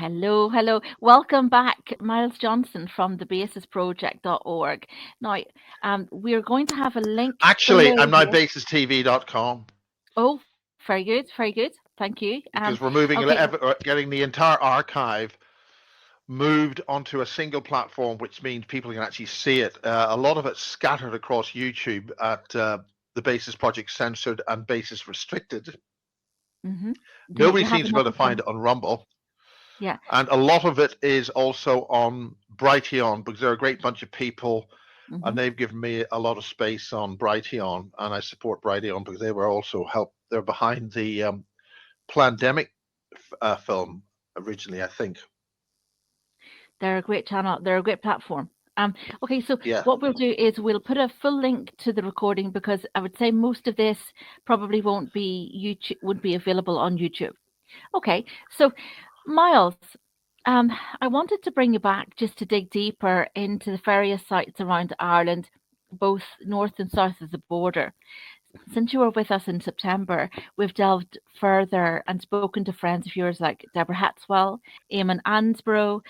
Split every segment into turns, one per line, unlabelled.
Hello, hello. Welcome back, Miles Johnston from thebasisproject.org. Now, we're going to have a link
Actually,
below
I'm now
here.
basistv.com
Oh, very good, very good. Thank you.
because we're moving,
Okay,
getting the entire archive moved onto a single platform, which means people can actually see it. A lot of it's scattered across YouTube at the Basis Project Censored and Basis Restricted.
mm-hmm.
Nobody
You have
seems to be able
another
to find
thing.
it on Rumble.
Yeah,
And a lot of it is also on Brighteon because they're a great bunch of people
mm-hmm.
and they've given me a lot of space on Brighteon, and I support Brighteon because they were also they're behind the Plandemic film originally, I think.
They're a great channel. They're a great platform. Okay, so
Yeah.
what we'll do is we'll put a full link to the recording because I would say most of this probably won't be available on YouTube. Okay, so Miles, I wanted to bring you back just to dig deeper into the various sites around Ireland, both north and south of the border. Since you were with us in September, we've delved further and spoken to friends of yours like Deborah Hatswell, Eamon Ansborough,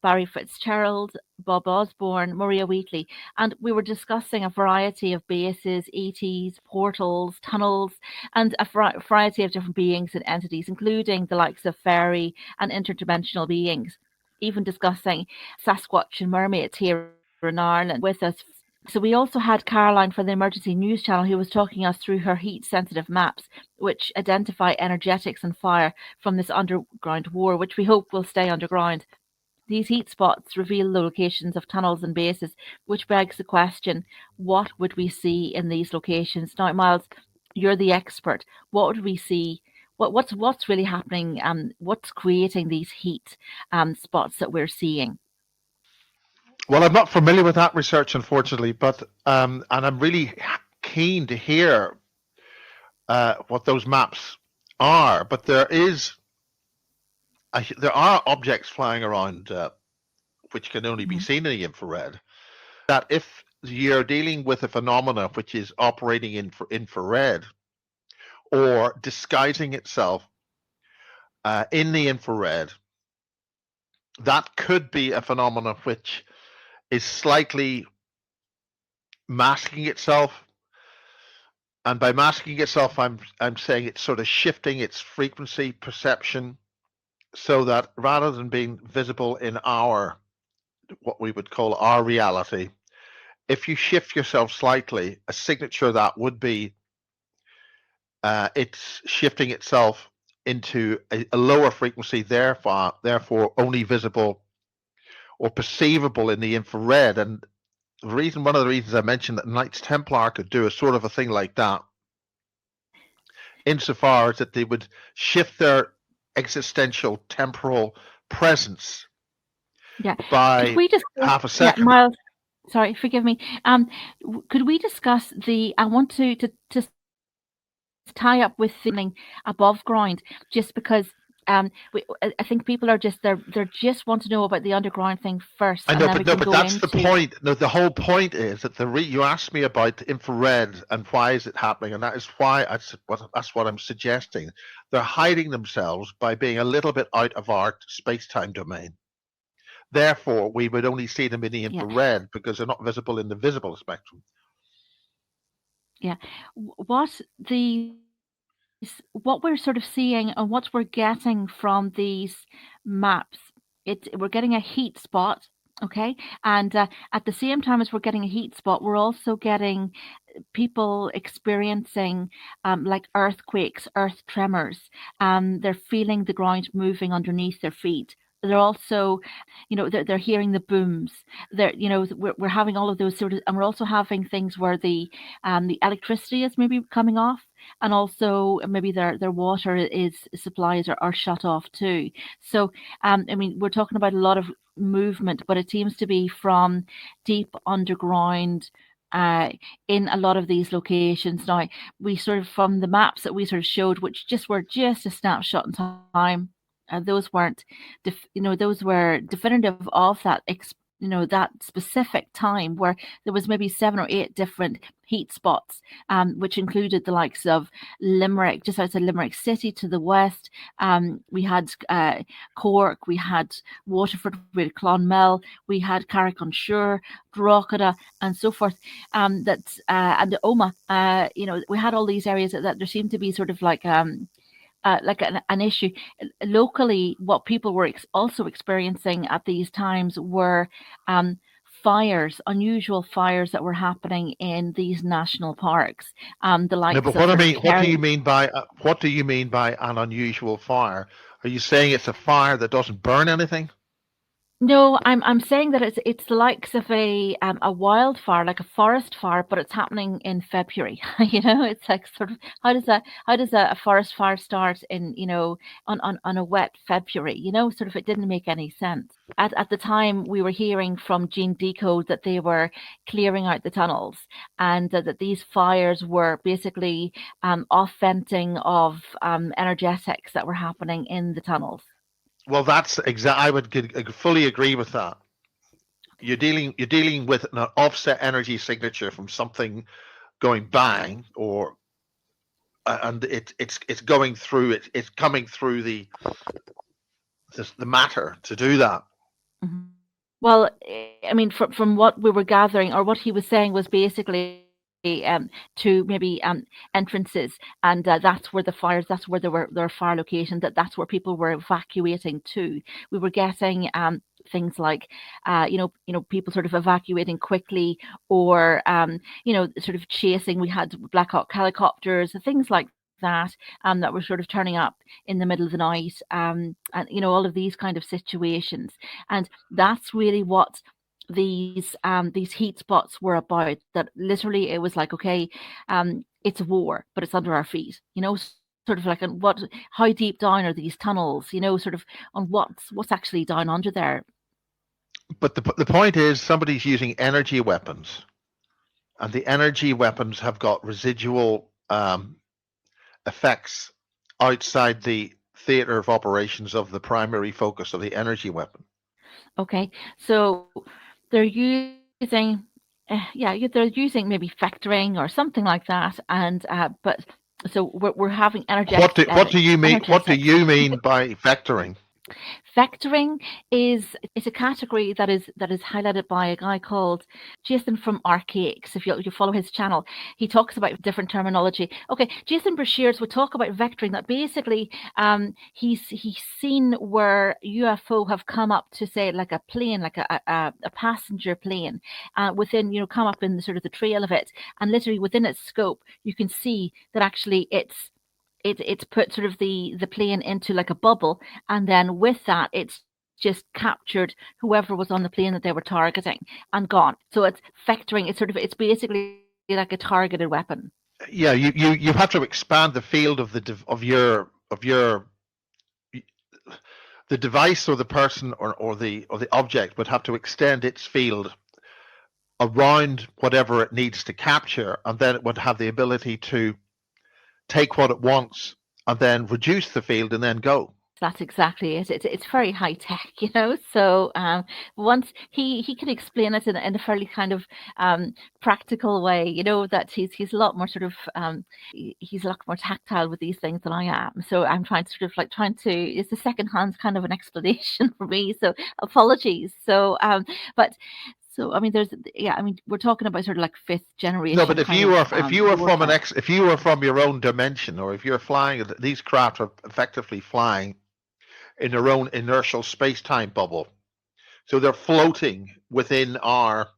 Barry Fitzgerald, Bob Osborne, Maria Wheatley, and we were discussing a variety of bases, ETs, portals, tunnels, and a variety of different beings and entities, including the likes of fairy and interdimensional beings, even discussing Sasquatch and mermaids here in Ireland with us. So we also had Caroline from the Emergency News Channel who was talking us through her heat-sensitive maps, which identify energetics and fire from this underground war, which we hope will stay underground. These heat spots reveal the locations of tunnels and bases, which begs the question, what would we see in these locations? Now, Miles, you're the expert. What would we see? What's really happening? What's creating these heat spots that we're seeing?
Well, I'm not familiar with that research, unfortunately, but and I'm really keen to hear what those maps are. But there are objects flying around which can only be
Mhm.
seen in the infrared. That if you're dealing with a phenomena which is operating in infrared or disguising itself in the infrared, that could be a phenomena which is slightly masking itself. And by masking itself, I'm saying it's sort of shifting its frequency perception so that rather than being visible in what we would call our reality, if you shift yourself slightly, a signature of that would be it's shifting itself into a lower frequency, therefore only visible or perceivable in the infrared. And one of the reasons I mentioned that Knights Templar could do a sort of a thing like that, insofar as that they would shift their existential temporal presence
Yeah. Could
by
we just,
half a
yeah,
second.
Miles, sorry, forgive me. Could we discuss I want to tie up with the above ground, just because I think people are they're just want to know about the underground thing first,
I
and
know,
then we
but no,
can
but
go
that's the
into.
point. No, the whole point is that you asked me about infrared and why is it happening, and that is why that's what I'm suggesting. They're hiding themselves by being a little bit out of our space-time domain. Therefore, we would only see them in the
Yeah,
infrared because they're not visible in the visible spectrum.
yeah. What we're sort of seeing and what we're getting from these maps, we're getting a heat spot, okay, and at the same time as we're getting a heat spot, we're also getting people experiencing like earthquakes, earth tremors. They're feeling the ground moving underneath their feet. They're also, they're hearing the booms. We're having all of those sort of, and we're also having things where the electricity is maybe coming off, and also maybe their water is supplies are shut off too. So, I mean, we're talking about a lot of movement, but it seems to be from deep underground in a lot of these locations. Now, we sort of, from the maps that we sort of showed, which were just a snapshot in time, those weren't, those were definitive of that that specific time where there was maybe 7 or 8 different heat spots, which included the likes of Limerick, just outside Limerick City to the west. We had Cork, we had Waterford, we had Clonmel, we had Carrick-on-Shore, Drogheda, and so forth. And Omagh, we had all these areas that there seemed to be sort of like an issue. Locally, what people were also experiencing at these times were fires, unusual fires that were happening in these national parks. The likes
but
of
what do you mean by an unusual fire? Are you saying it's a fire that doesn't burn anything?
No, I'm saying that it's the likes of a wildfire, like a forest fire, but it's happening in February. It's like sort of how does a forest fire start in on a wet February? Sort of it didn't make any sense. At the time, we were hearing from Gene Decode that they were clearing out the tunnels, and that these fires were basically off venting of energetics that were happening in the tunnels.
Well, that's I would fully agree with that. You're dealing with an offset energy signature from something going bang, and it's going through it's coming through the matter to do that.
Mm-hmm. Well, I mean, from what we were gathering, or what he was saying, was basically to maybe entrances, and that's where the fires. That's where there were fire locations. That's where people were evacuating to. We were getting things like, people sort of evacuating quickly, or sort of chasing. We had Black Hawk helicopters, things like that were sort of turning up in the middle of the night, and all of these kind of situations. And that's really what these heat spots were about. That literally it was like, okay, it's a war, but it's under our feet. Sort of like how deep down are these tunnels? Sort of on what's actually down under there.
But the point is, somebody's using energy weapons, and the energy weapons have got residual effects outside the theater of operations of the primary focus of the energy weapon.
Okay, so they're using they're using maybe vectoring or something like that, and but so we're having energetic.
What do you mean? What do you mean by vectoring?
Vectoring is a category that is highlighted by a guy called Jason from Archaics. If you follow his channel, he talks about different terminology. Okay, Jason Brashears would talk about vectoring. That basically, he's seen where UFO have come up to, say, like a plane, like a passenger plane, within come up in the sort of the trail of it, and literally within its scope, you can see that actually it's put sort of the plane into like a bubble, and then with that it's just captured whoever was on the plane that they were targeting and gone. So it's vectoring. It's basically like a targeted weapon.
Yeah, you have to expand the field of the device, or the person, or the object would have to extend its field around whatever it needs to capture, and then it would have the ability to take what it wants and then reduce the field and then go.
That's exactly it. It's very high tech, So once he can explain it in a fairly kind of practical way, that he's a lot more sort of he's a lot more tactile with these things than I am. So I'm trying to it's a secondhand kind of an explanation for me. So apologies. So but. So I mean, we're talking about sort of like fifth generation.
No, but if you were from your own dimension, or if you're flying, these craft are effectively flying in their own inertial space-time bubble, so they're floating within our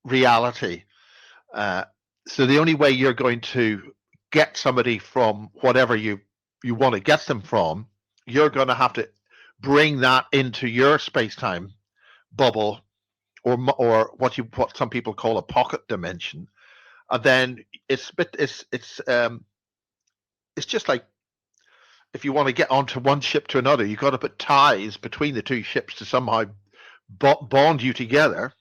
reality. So the only way you're going to get somebody from whatever you want to get them from, you're going to have to bring that into your space-time bubble, or what some people call a pocket dimension, and then it's just like if you want to get onto one ship to another, you've got to put ties between the two ships to somehow bond you together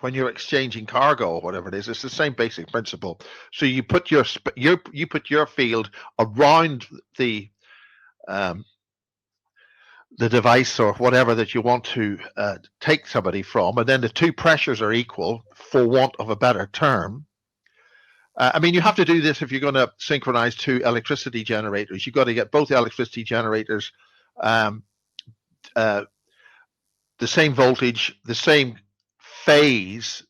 when you're exchanging cargo or whatever it is. It's the same basic principle. So you put your field around the the device or whatever that you want to take somebody from, and then the two pressures are equal, for want of a better term. I mean, you have to do this if you're going to synchronize two electricity generators. You've got to get both electricity generators um, uh, the same voltage, the same phase.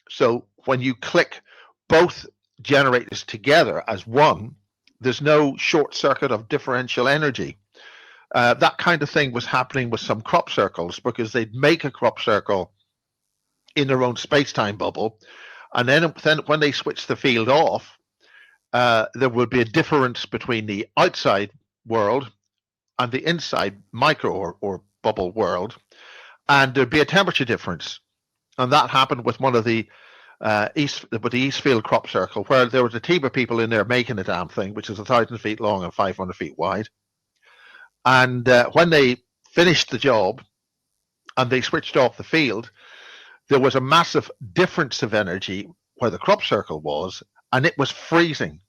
So when you click both generators together as one, there's no short circuit of differential energy. That kind of thing was happening with some crop circles, because they'd make a crop circle in their own space-time bubble, and then when they switch the field off, there would be a difference between the outside world and the inside micro or bubble world, and there'd be a temperature difference. And that happened with one of the Eastfield crop circle, where there was a team of people in there making the damn thing, which is 1,000 feet long and 500 feet wide. And when they finished the job and they switched off the field, there was a massive difference of energy where the crop circle was, and it was freezing.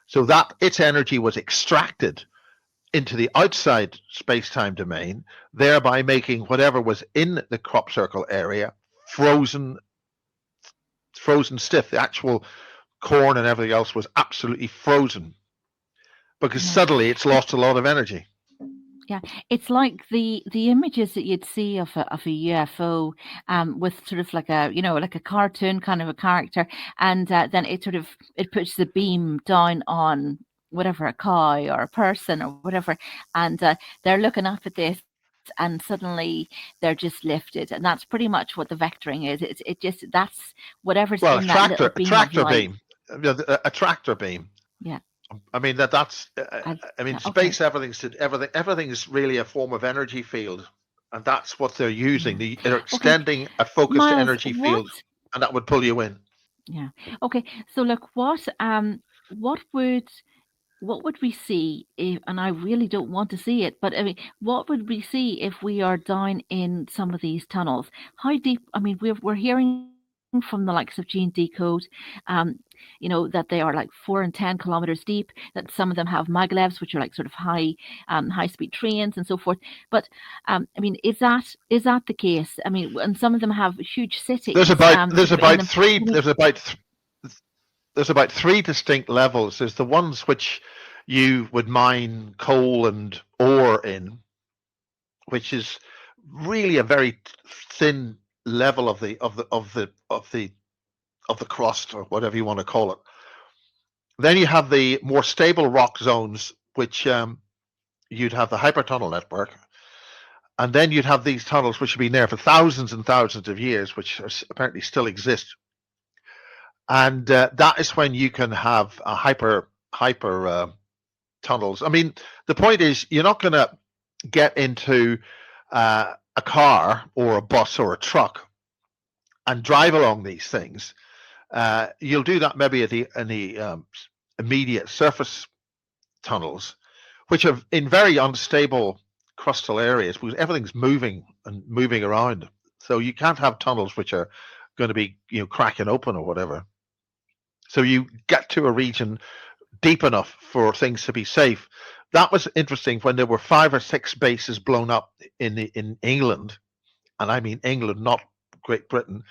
So that its energy was extracted into the outside space-time domain, thereby making whatever was in the crop circle area frozen stiff. The actual corn and everything else was absolutely frozen, because suddenly it's lost a lot of energy.
Yeah, it's like the images that you'd see of a UFO, with sort of like a cartoon kind of a character, and then it puts the beam down on whatever, a cow or a person or whatever, and they're looking up at this, and suddenly they're just lifted, and that's pretty much what the vectoring is. That's whatever's in that little beam of light.
A tractor beam.
Yeah.
I mean that's. I mean, space. Okay. Everything is really a form of energy field, and that's what they're using. They're extending a focused
Miles,
energy field, and that would pull you in.
Yeah. Okay. So look, what would we see if, and I really don't want to see it, but I mean, what would we see if we are down in some of these tunnels? How deep? I mean, we're hearing from the likes of Gene Decode, that they are like 4 and 10 kilometers deep, that some of them have maglevs, which are like sort of high speed trains and so forth. But I mean, is that the case? I mean, and some of them have huge cities.
There's about three distinct levels. There's the ones which you would mine coal and ore in, which is really a very thin level of the crust, or whatever you want to call it. Then you have the more stable rock zones, which you'd have the hypertunnel network, and then you'd have these tunnels which have been there for thousands and thousands of years, which apparently still exist. And that is when you can have a hyper tunnels. I mean, the point is, you're not going to get into a car or a bus or a truck and drive along these things. You'll do that maybe in the immediate surface tunnels, which are in very unstable crustal areas, because everything's moving around. So you can't have tunnels which are going to be cracking open or whatever. So you get to a region deep enough for things to be safe. That was interesting when there were 5 or 6 bases blown up in England, and I mean England, not Great Britain,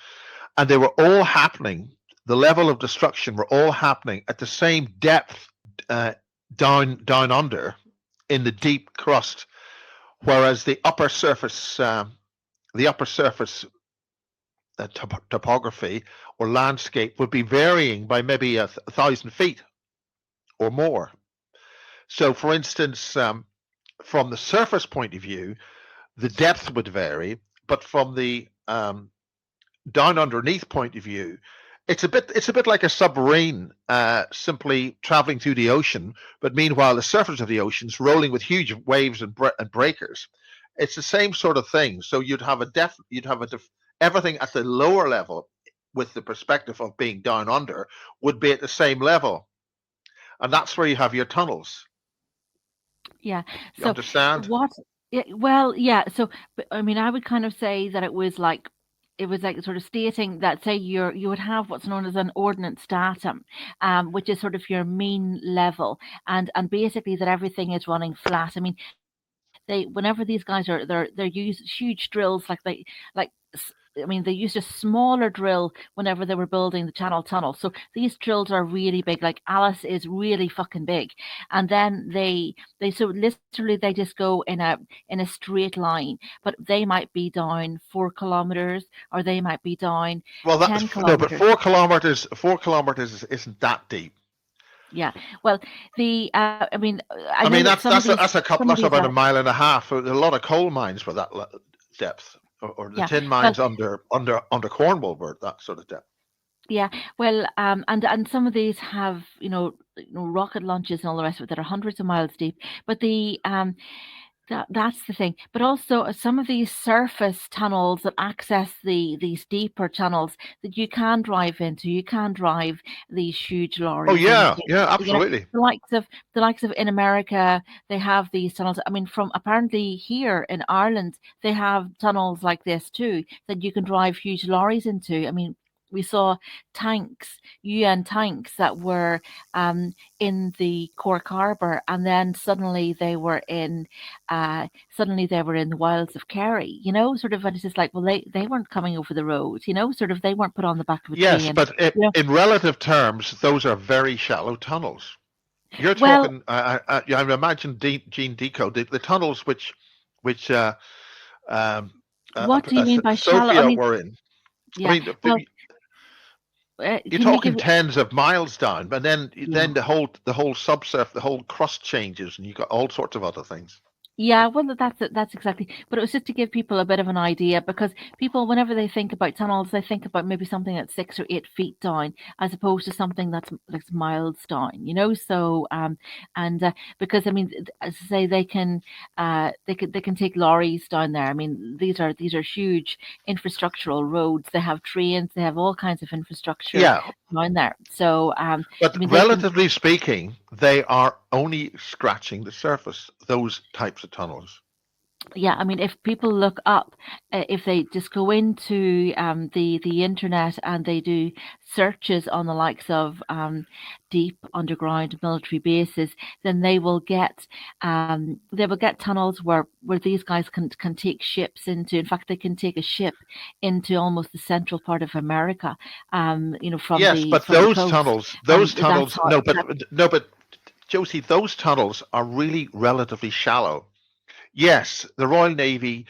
and they were all happening. The level of destruction were all happening at the same depth down under in the deep crust, whereas the upper surface topography or landscape would be varying by maybe 1,000 feet or more. So, for instance, from the surface point of view, the depth would vary, but from the down underneath point of view, it's a bit like a submarine simply traveling through the ocean, but meanwhile the surface of the ocean's rolling with huge waves and breakers. It's the same sort of thing. So you'd have everything at the lower level, with the perspective of being down under, would be at the same level, and that's where you have your tunnels.
Yeah.
You understand?
Well, yeah. So, I mean, I would kind of say that it was like sort of stating that, say, you would have what's known as an ordnance datum, which is sort of your mean level, and basically that everything is running flat. I mean, whenever these guys they're use huge drills like I mean, they used a smaller drill whenever they were building the Channel Tunnel. So these drills are really big. Like Alice is really fucking big, and then they so literally they just go in a straight line, but they might be down 4 kilometers, or they might be down
Well,
10
no, but
kilometers.
4 kilometers isn't that deep.
Yeah. Well, I mean, I
I
know
mean,
that some of
that's
these
about
are,
a mile and a half. There's a lot of coal mines with that depth, or the
yeah.
tin
Well,
mines under Cornwall were that sort of depth.
yeah. Well, and some of these have, rocket launches and all the rest of it that are hundreds of miles deep. But that's the thing. But also some of these surface tunnels that access these deeper channels that you can drive into. You can drive these huge
Oh
lorries
yeah,
into.
yeah,
You know,
absolutely.
the likes of in America, they have these tunnels. I mean, from apparently here in Ireland, they have tunnels like this too that you can drive huge lorries into. I mean, we saw tanks, UN tanks that were in the Cork Harbour, and then suddenly they were in the wilds of Kerry, sort of, and it's just like, well, they weren't coming over the road, sort of, they weren't put on the back of a
Yes,
train,
but
you know.
in relative terms, those are very shallow tunnels. You're
Well,
talking. I imagine Gene Deco, the tunnels which um,
what do you mean by shallow? I
Sophia
mean,
were in. I
yeah,
mean,
well,
you're
can you
talking
give,
tens of miles down, but
yeah.
then the whole subsurf, the whole crust changes, and you got all sorts of other things.
Yeah, well, that's it. That's exactly. But it was just to give people a bit of an idea, because people, whenever they think about tunnels, they think about maybe something that's 6 or 8 feet down, as opposed to something that's miles down. So and because I mean, as I say, they can take lorries down there. I mean, these are huge infrastructural roads. They have trains. They have all kinds of infrastructure
Yeah,
down there. So
but
I mean, they can.
relatively speaking, they are only scratching the surface. Those types of tunnels.
Yeah, I mean, if people look up, if they just go into the internet and they do searches on the likes of deep underground military bases, then they will get tunnels where these guys can take ships into. In fact, they can take a ship into almost the central part of America, from
Yes,
the
but
from the coast, and
those
that's
tunnels,
how
no, but Josie, those tunnels are really relatively shallow. Yes, the Royal Navy,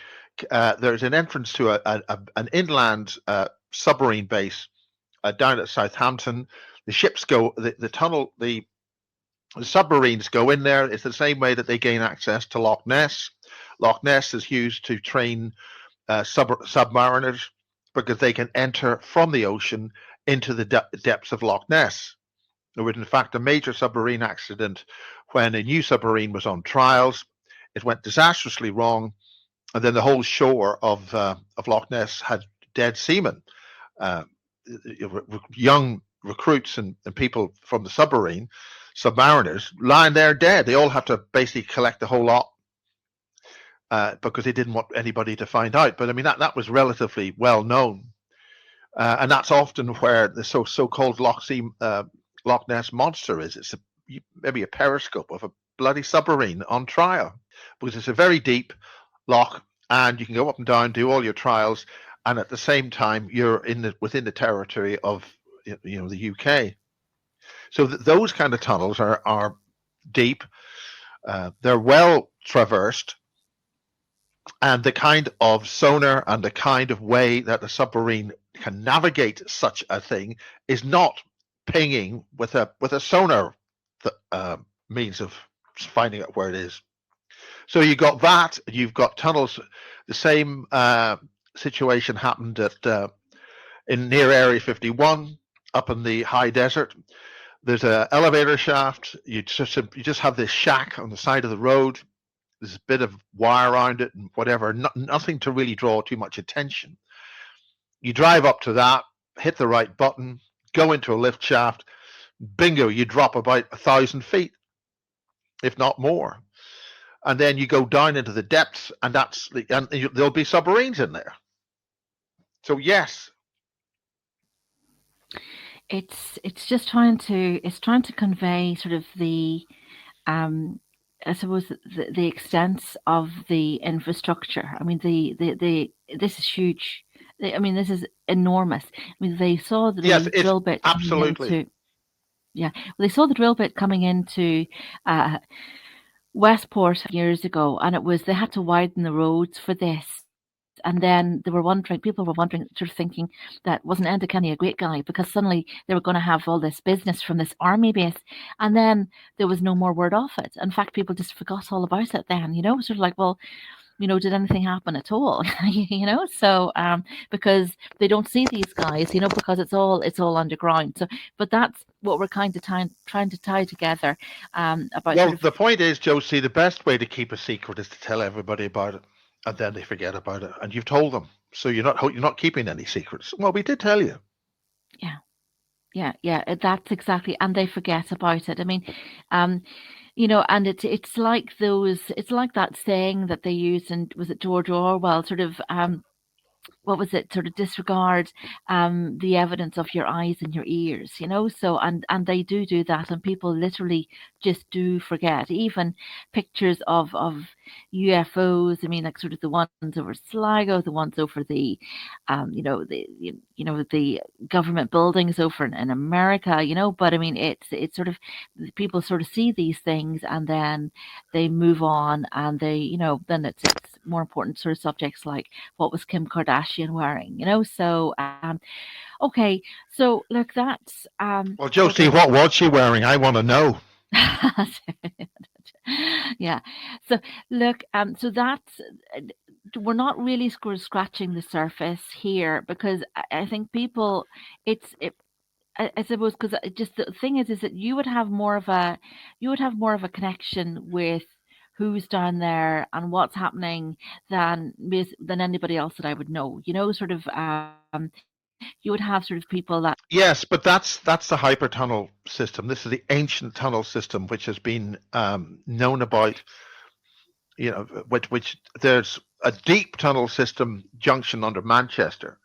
there's an entrance to an inland submarine base down at Southampton. The ships go, the tunnel, the submarines go in there. It's the same way that they gain access to Loch Ness. Loch Ness is used to train submariners because they can enter from the ocean into the depths of Loch Ness. There was, in fact, a major submarine accident when a new submarine was on trials. It went disastrously wrong, and then the whole shore of Loch Ness had dead seamen, uh, young recruits and people from the submariners, lying there dead. They all had to basically collect the whole lot because they didn't want anybody to find out. But I mean, that was relatively well known, and that's often where the so-called Loch Ness monster is. It's maybe a periscope of a bloody submarine on trial, because it's a very deep loch, and you can go up and down, do all your trials, and at the same time you're within the territory of the UK. So those kind of tunnels are deep. They're well traversed, and the kind of sonar and the kind of way that the submarine can navigate such a thing is not pinging with a sonar means of finding out where it is. So you got that. You've got tunnels. The same situation happened in near Area 51 up in the high desert. There's an elevator shaft. You just have this shack on the side of the road. There's a bit of wire around it and whatever. Nothing to really draw too much attention. You drive up to that, hit the right button, go into a lift shaft. Bingo! You drop about 1,000 feet, if not more, and then you go down into the depths, and there'll be submarines in there. So yes,
it's just trying to convey sort of the um I suppose the extent of the infrastructure. I mean, this is huge. I mean, this is enormous. I mean, they saw the
Yes,
wee
it's
drill bit coming
absolutely.
into, yeah, well, they saw the drill bit coming into uh, Westport years ago, and they had to widen the roads for this. And then people were wondering, sort of thinking that wasn't Enda Kenny a great guy because suddenly they were going to have all this business from this army base. And then there was no more word of it. In fact, people just forgot all about it then, sort of like, well, did anything happen at all? So because they don't see these guys, because it's all underground. So, but that's what we're kind of trying to tie together about sort
Well,
of.
the point is, Josie, the best way to keep a secret is to tell everybody about it, and then they forget about it. And you've told them, so you're not keeping any secrets. Well, we did tell you.
Yeah. Yeah, that's exactly, and they forget about it. I mean, um, and it's like it's like that saying that they used, and was it George Orwell, sort of, what was it, sort of disregard the evidence of your eyes and your ears, so and they do that, and people literally just do forget even pictures of UFOs. I mean, like sort of the ones over Sligo, the ones over the the government buildings over in America, but I mean it's sort of people sort of see these things and then they move on, and they then it's more important sort of subjects like what was Kim Kardashian wearing, so okay, so look, that's
Well,
we're
Josie,
gonna
what was she wearing? I want to know.
yeah, so look, so that's we're not really scratching the surface here because I think people I suppose because just the thing is that you would have more of a connection with who's down there and what's happening than anybody else that I would know. Sort of you would have sort of people that.
Yes, but that's the hypertunnel system. This is the ancient tunnel system, which has been known about. Which there's a deep tunnel system junction under Manchester,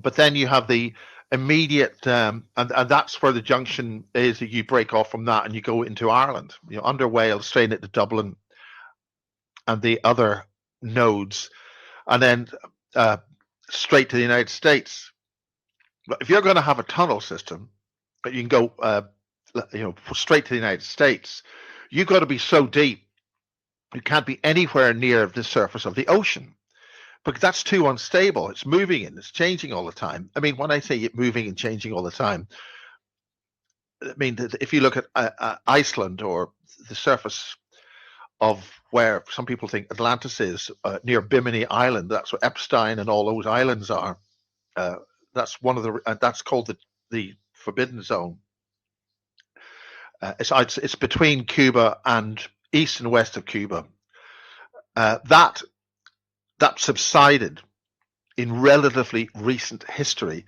but then you have the immediate, and that's where the junction is. That you break off from that and you go into Ireland. Under Wales, straight into Dublin, and the other nodes, and then uh, straight to the United States. But if you're going to have a tunnel system, but you can go, straight to the United States, you've got to be so deep. You can't be anywhere near the surface of the ocean because that's too unstable. It's moving and it's changing all the time. I mean, when I say it moving and changing all the time, I mean, if you look at Iceland or the surface of where some people think Atlantis is, near Bimini Island, that's where Epstein and all those islands are. Uh, that's one of that's called the Forbidden Zone. It's between Cuba and east and west of Cuba. That subsided in relatively recent history.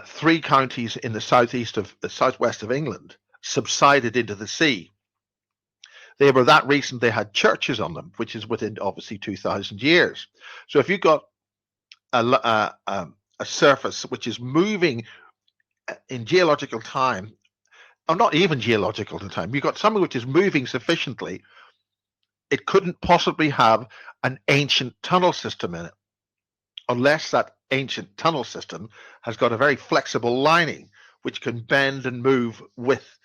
Three counties in the southwest of England subsided into the sea. They were that recent they had churches on them, which is within obviously 2,000 years. So if you've got a surface which is moving in geological time, or not even geological time, you've got something which is moving sufficiently, it couldn't possibly have an ancient tunnel system in it, unless that ancient tunnel system has got a very flexible lining which can bend and move with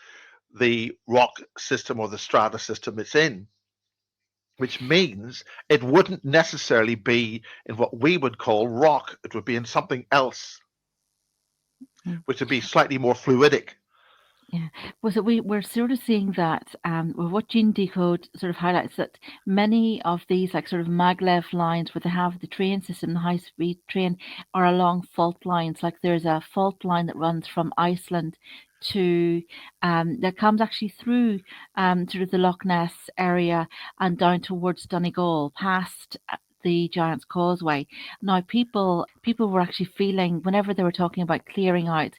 the rock system or the strata system it's in, which means it wouldn't necessarily be in what we would call rock. It would be in something else, which would be slightly more fluidic.
Yeah, well, so we're sort of seeing that well, what Gene Decode sort of highlights that many of these like sort of maglev lines where they have the train system, the high speed train, are along fault lines. Like there's a fault line that runs from Iceland to that comes actually through sort of the Loch Ness area and down towards Donegal, past the Giant's Causeway. Now, people were actually feeling whenever they were talking about clearing out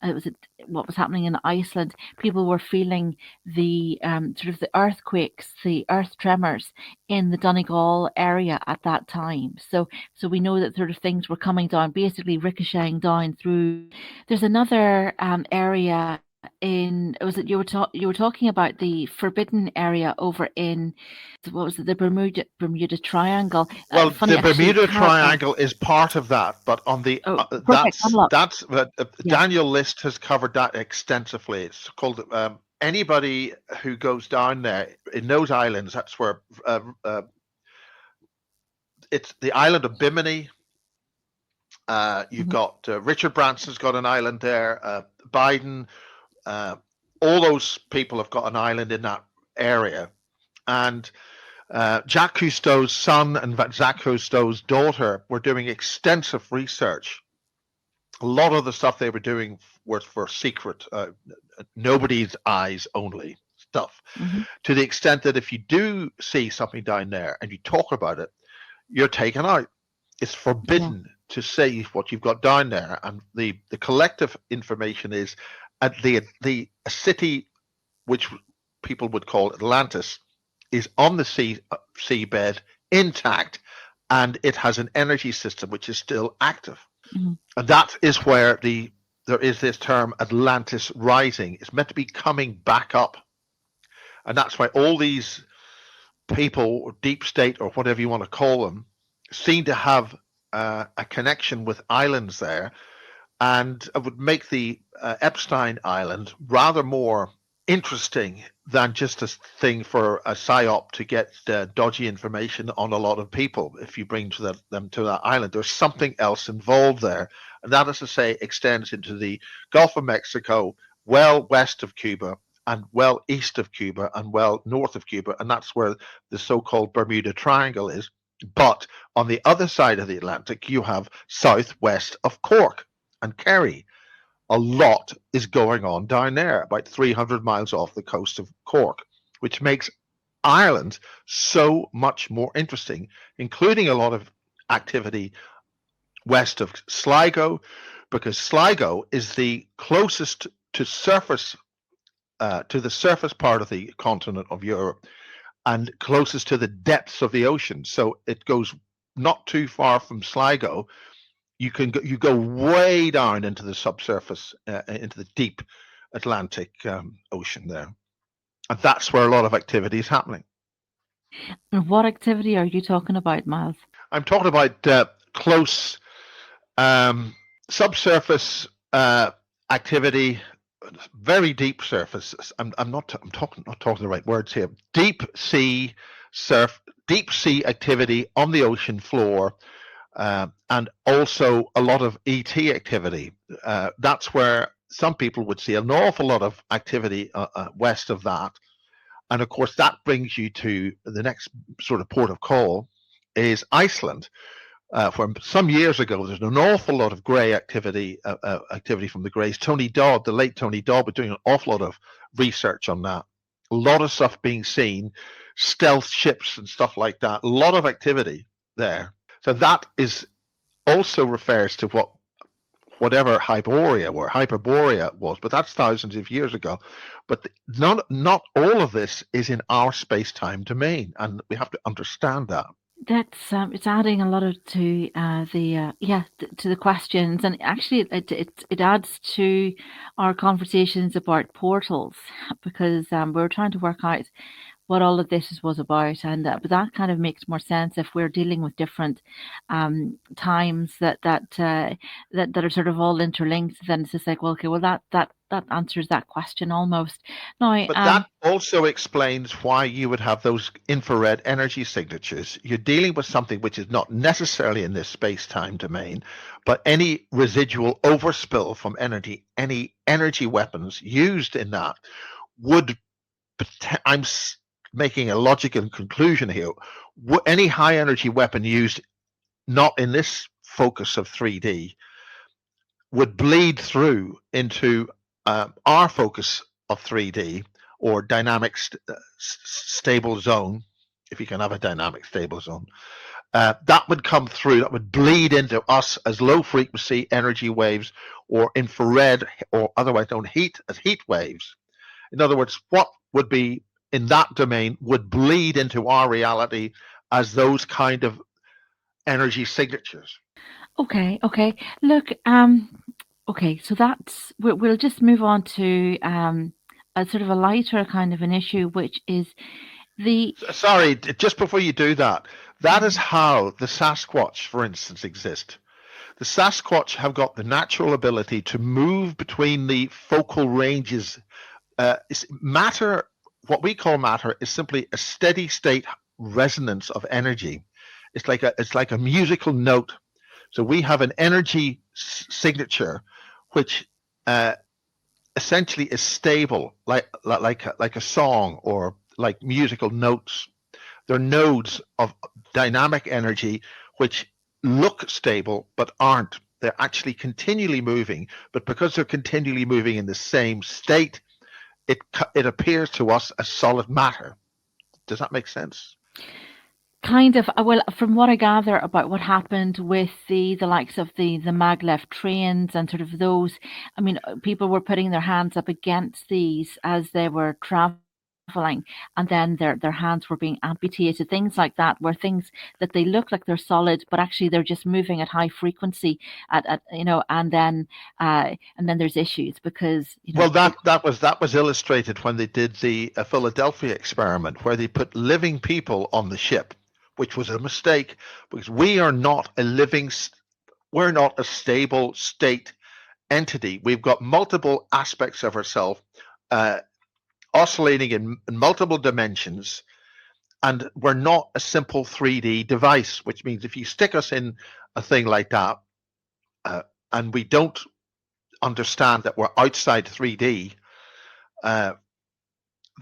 it was what was happening in Iceland. People were feeling the sort of the earthquakes, the earth tremors in the Donegal area at that time. So we know that sort of things were coming down, basically ricocheting down through. There's another area in was it you were talking about the forbidden area over in what was it, the Bermuda Triangle?
Well,
Funny
the
actually,
Bermuda
Cara.
Triangle is part of that, but on the
Oh, perfect. Unlock. Yeah.
Daniel List has covered that extensively. It's called anybody who goes down there in those islands. That's where it's the island of Bimini. You've got Richard Branson's got an island there. Biden, all those people have got an island in that area, and Jacques Cousteau's son and Jacques Cousteau's daughter were doing extensive research. A lot of the stuff they were doing was for secret, nobody's eyes only stuff. To the extent that if you do see something down there and you talk about it, you're taken out. It's forbidden to say what you've got down there. And the collective information is at the city, which people would call Atlantis, is on the seabed, intact, and it has an energy system which is still active. And that is where there is this term Atlantis rising. It's meant to be coming back up. And that's why all these people, or deep state, or whatever you want to call them, seem to have a connection with islands there. And it would make the Epstein Island rather more interesting than just a thing for a psyop to get dodgy information on a lot of people. If you bring them to that island, there's something else involved there, and that is to say extends into the Gulf of Mexico, well west of Cuba, and well east of Cuba, and well north of Cuba, and that's where the so-called Bermuda Triangle is. But on the other side of the Atlantic, you have southwest of Cork and Kerry. A lot is going on down there, about 300 miles off the coast of Cork, which makes Ireland so much more interesting, including a lot of activity west of Sligo, because Sligo is the closest to surface, to the surface part of the continent of Europe, and closest to the depths of the ocean. So it goes not too far from Sligo. You go way down into the subsurface, into the deep Atlantic Ocean there, and that's where a lot of activity is happening.
And what activity are you talking about, Miles?
I'm talking about close subsurface activity, very deep surface. I'm not talking the right words here. Deep sea activity on the ocean floor. And also a lot of ET activity. That's where some people would see an awful lot of activity west of that. And of course, that brings you to the next sort of port of call is Iceland. From some years ago, there's an awful lot of grey activity from the Greys. Tony Dodd, the late Tony Dodd, was doing an awful lot of research on that. A lot of stuff being seen, stealth ships and stuff like that. A lot of activity there. So that is also refers to whatever Hyperborea was, but that's thousands of years ago. But not all of this is in our space-time domain, and we have to understand that.
That's it's adding a lot to the questions, and actually it adds to our conversations about portals, because we're trying to work out what all of this was about, and but that kind of makes more sense if we're dealing with different times that are sort of all interlinked. Then it's just like, well, okay, well that answers that question almost. Now,
but that also explains why you would have those infrared energy signatures. You're dealing with something which is not necessarily in this space-time domain, but any residual overspill from any energy weapons used in that would. I'm making a logical conclusion here. Any high energy weapon used not in this focus of 3D would bleed through into our focus of 3D or dynamic stable zone, if you can have a dynamic stable zone. That would come through, that would bleed into us as low frequency energy waves or infrared, or otherwise known as heat waves. In other words, what would be in that domain would bleed into our reality as those kind of energy signatures.
Okay. Look, Okay, so we'll just move on to a sort of a lighter kind of an issue, which is the
Sorry, just before you do that, that is how the Sasquatch, for instance, exist. The Sasquatch have got the natural ability to move between the focal ranges. Matter, what we call matter, is simply a steady state resonance of energy. It's like a musical note. So we have an energy signature, which essentially is stable, like a song or like musical notes. They're nodes of dynamic energy which look stable but aren't. They're actually continually moving, but because they're continually moving in the same state, it appears to us as solid matter. Does that make sense?
kind of well, from what I gather about what happened with the likes of the maglev trains and sort of those, I mean, people were putting their hands up against these as they were traveling, and then their hands were being amputated, things like that, where things that they look like they're solid, but actually they're just moving at high frequency at and then there's issues because
Well, that was illustrated when they did the Philadelphia experiment, where they put living people on the ship, which was a mistake because we're not a stable state entity. We've got multiple aspects of ourselves oscillating in multiple dimensions, and we're not a simple 3D device, which means if you stick us in a thing like that and we don't understand that we're outside 3D,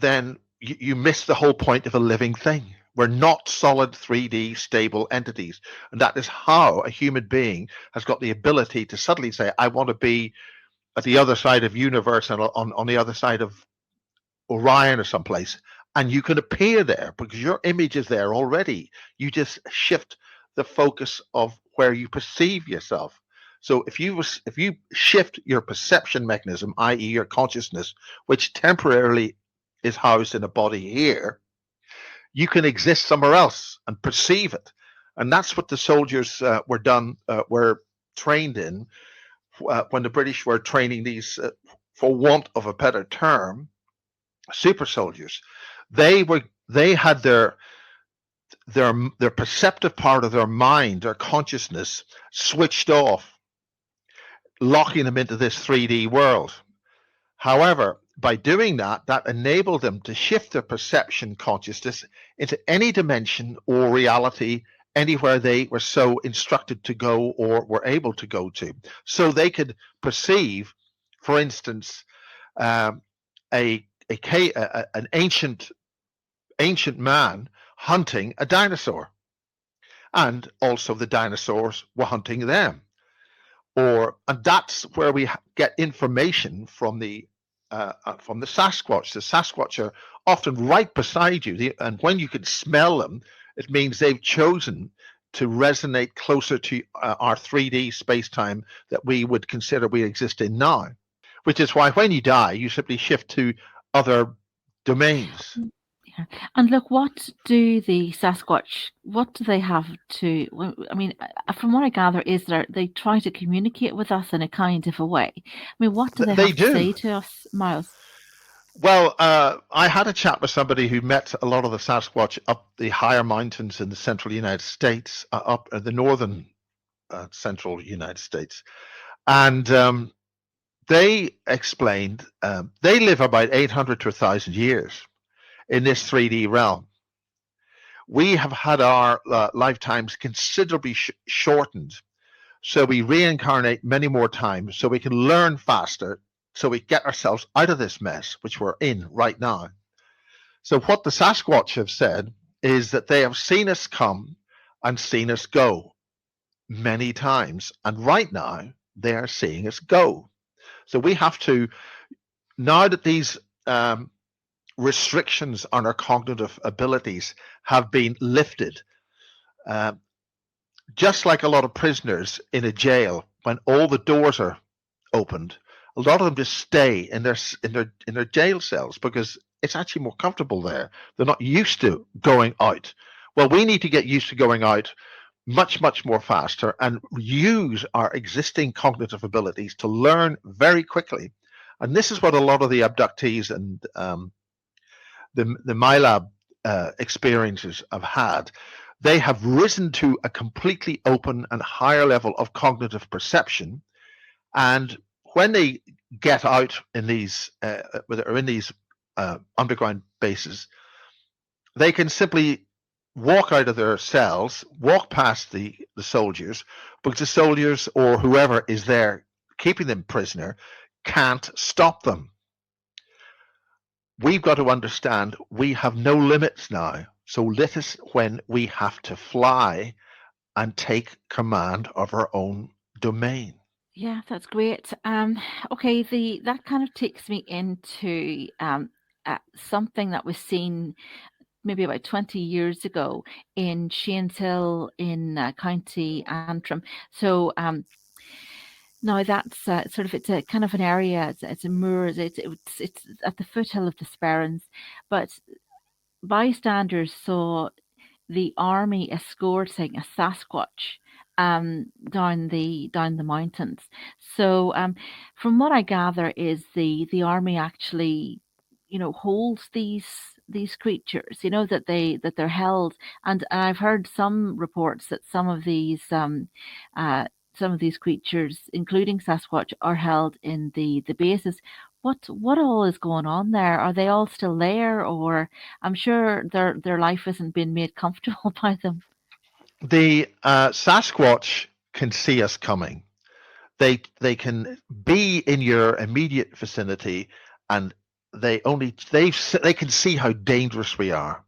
then you miss the whole point of a living thing. We're not solid 3D stable entities. And that is how a human being has got the ability to suddenly say, I want to be at the other side of universe and on the other side of Orion or someplace. And you can appear there because your image is there already. You just shift the focus of where you perceive yourself. So if you shift your perception mechanism, i.e. your consciousness, which temporarily is housed in a body here, you can exist somewhere else and perceive it. And that's what the soldiers were trained in when the British were training these, for want of a better term, super soldiers. They had their perceptive part of their mind, their consciousness, switched off, locking them into this 3D world. However, by doing that, that enabled them to shift their perception consciousness into any dimension or reality anywhere they were so instructed to go or were able to go to. So they could perceive, for instance, an ancient man hunting a dinosaur, and also the dinosaurs were hunting them. And that's where we get information from the Sasquatch. The Sasquatch are often right beside you, and when you can smell them, it means they've chosen to resonate closer to our 3D space-time that we would consider we exist in now. Which is why when you die, you simply shift to other domains.
Yeah. And look, what do the Sasquatch, what do they have to, I mean, from what I gather is that they try to communicate with us in a kind of a way. I mean, what do they have to say to us, Miles?
Well, I had a chat with somebody who met a lot of the Sasquatch up the higher mountains in the central United States, up the northern central United States. And they explained they live about 800 to 1,000 years in this 3D realm. We have had our lifetimes considerably shortened, so we reincarnate many more times so we can learn faster, so we get ourselves out of this mess which we're in right now. So what the Sasquatch have said is that they have seen us come and seen us go many times, and right now they are seeing us go. So we have to, now that these restrictions on our cognitive abilities have been lifted, just like a lot of prisoners in a jail, when all the doors are opened, a lot of them just stay in their jail cells because it's actually more comfortable there. They're not used to going out. Well, we need to get used to going out much more faster and use our existing cognitive abilities to learn very quickly. And this is what a lot of the abductees and the MyLab experiences have had. They have risen to a completely open and higher level of cognitive perception. And when they get out in these underground bases, they can simply walk out of their cells, walk past the soldiers, because the soldiers or whoever is there keeping them prisoner can't stop them. We've got to understand we have no limits now. So let us, when we have to fly, and take command of our own domain.
Yeah, that's great. Okay, that kind of takes me into something that was seen maybe about 20 years ago in Shane's Hill in County Antrim. So now that's sort of, it's a kind of an area, it's a moor, it's at the foothill of the Sperrins, but bystanders saw the army escorting a Sasquatch down the mountains. So from what I gather is the army actually, holds these creatures, that they're held. And I've heard some reports that some of these creatures, including Sasquatch, are held in the bases. What all is going on there? Are they all still there, or I'm sure their life isn't being made comfortable by them?
The Sasquatch can see us coming. They can be in your immediate vicinity, and they can see how dangerous we are.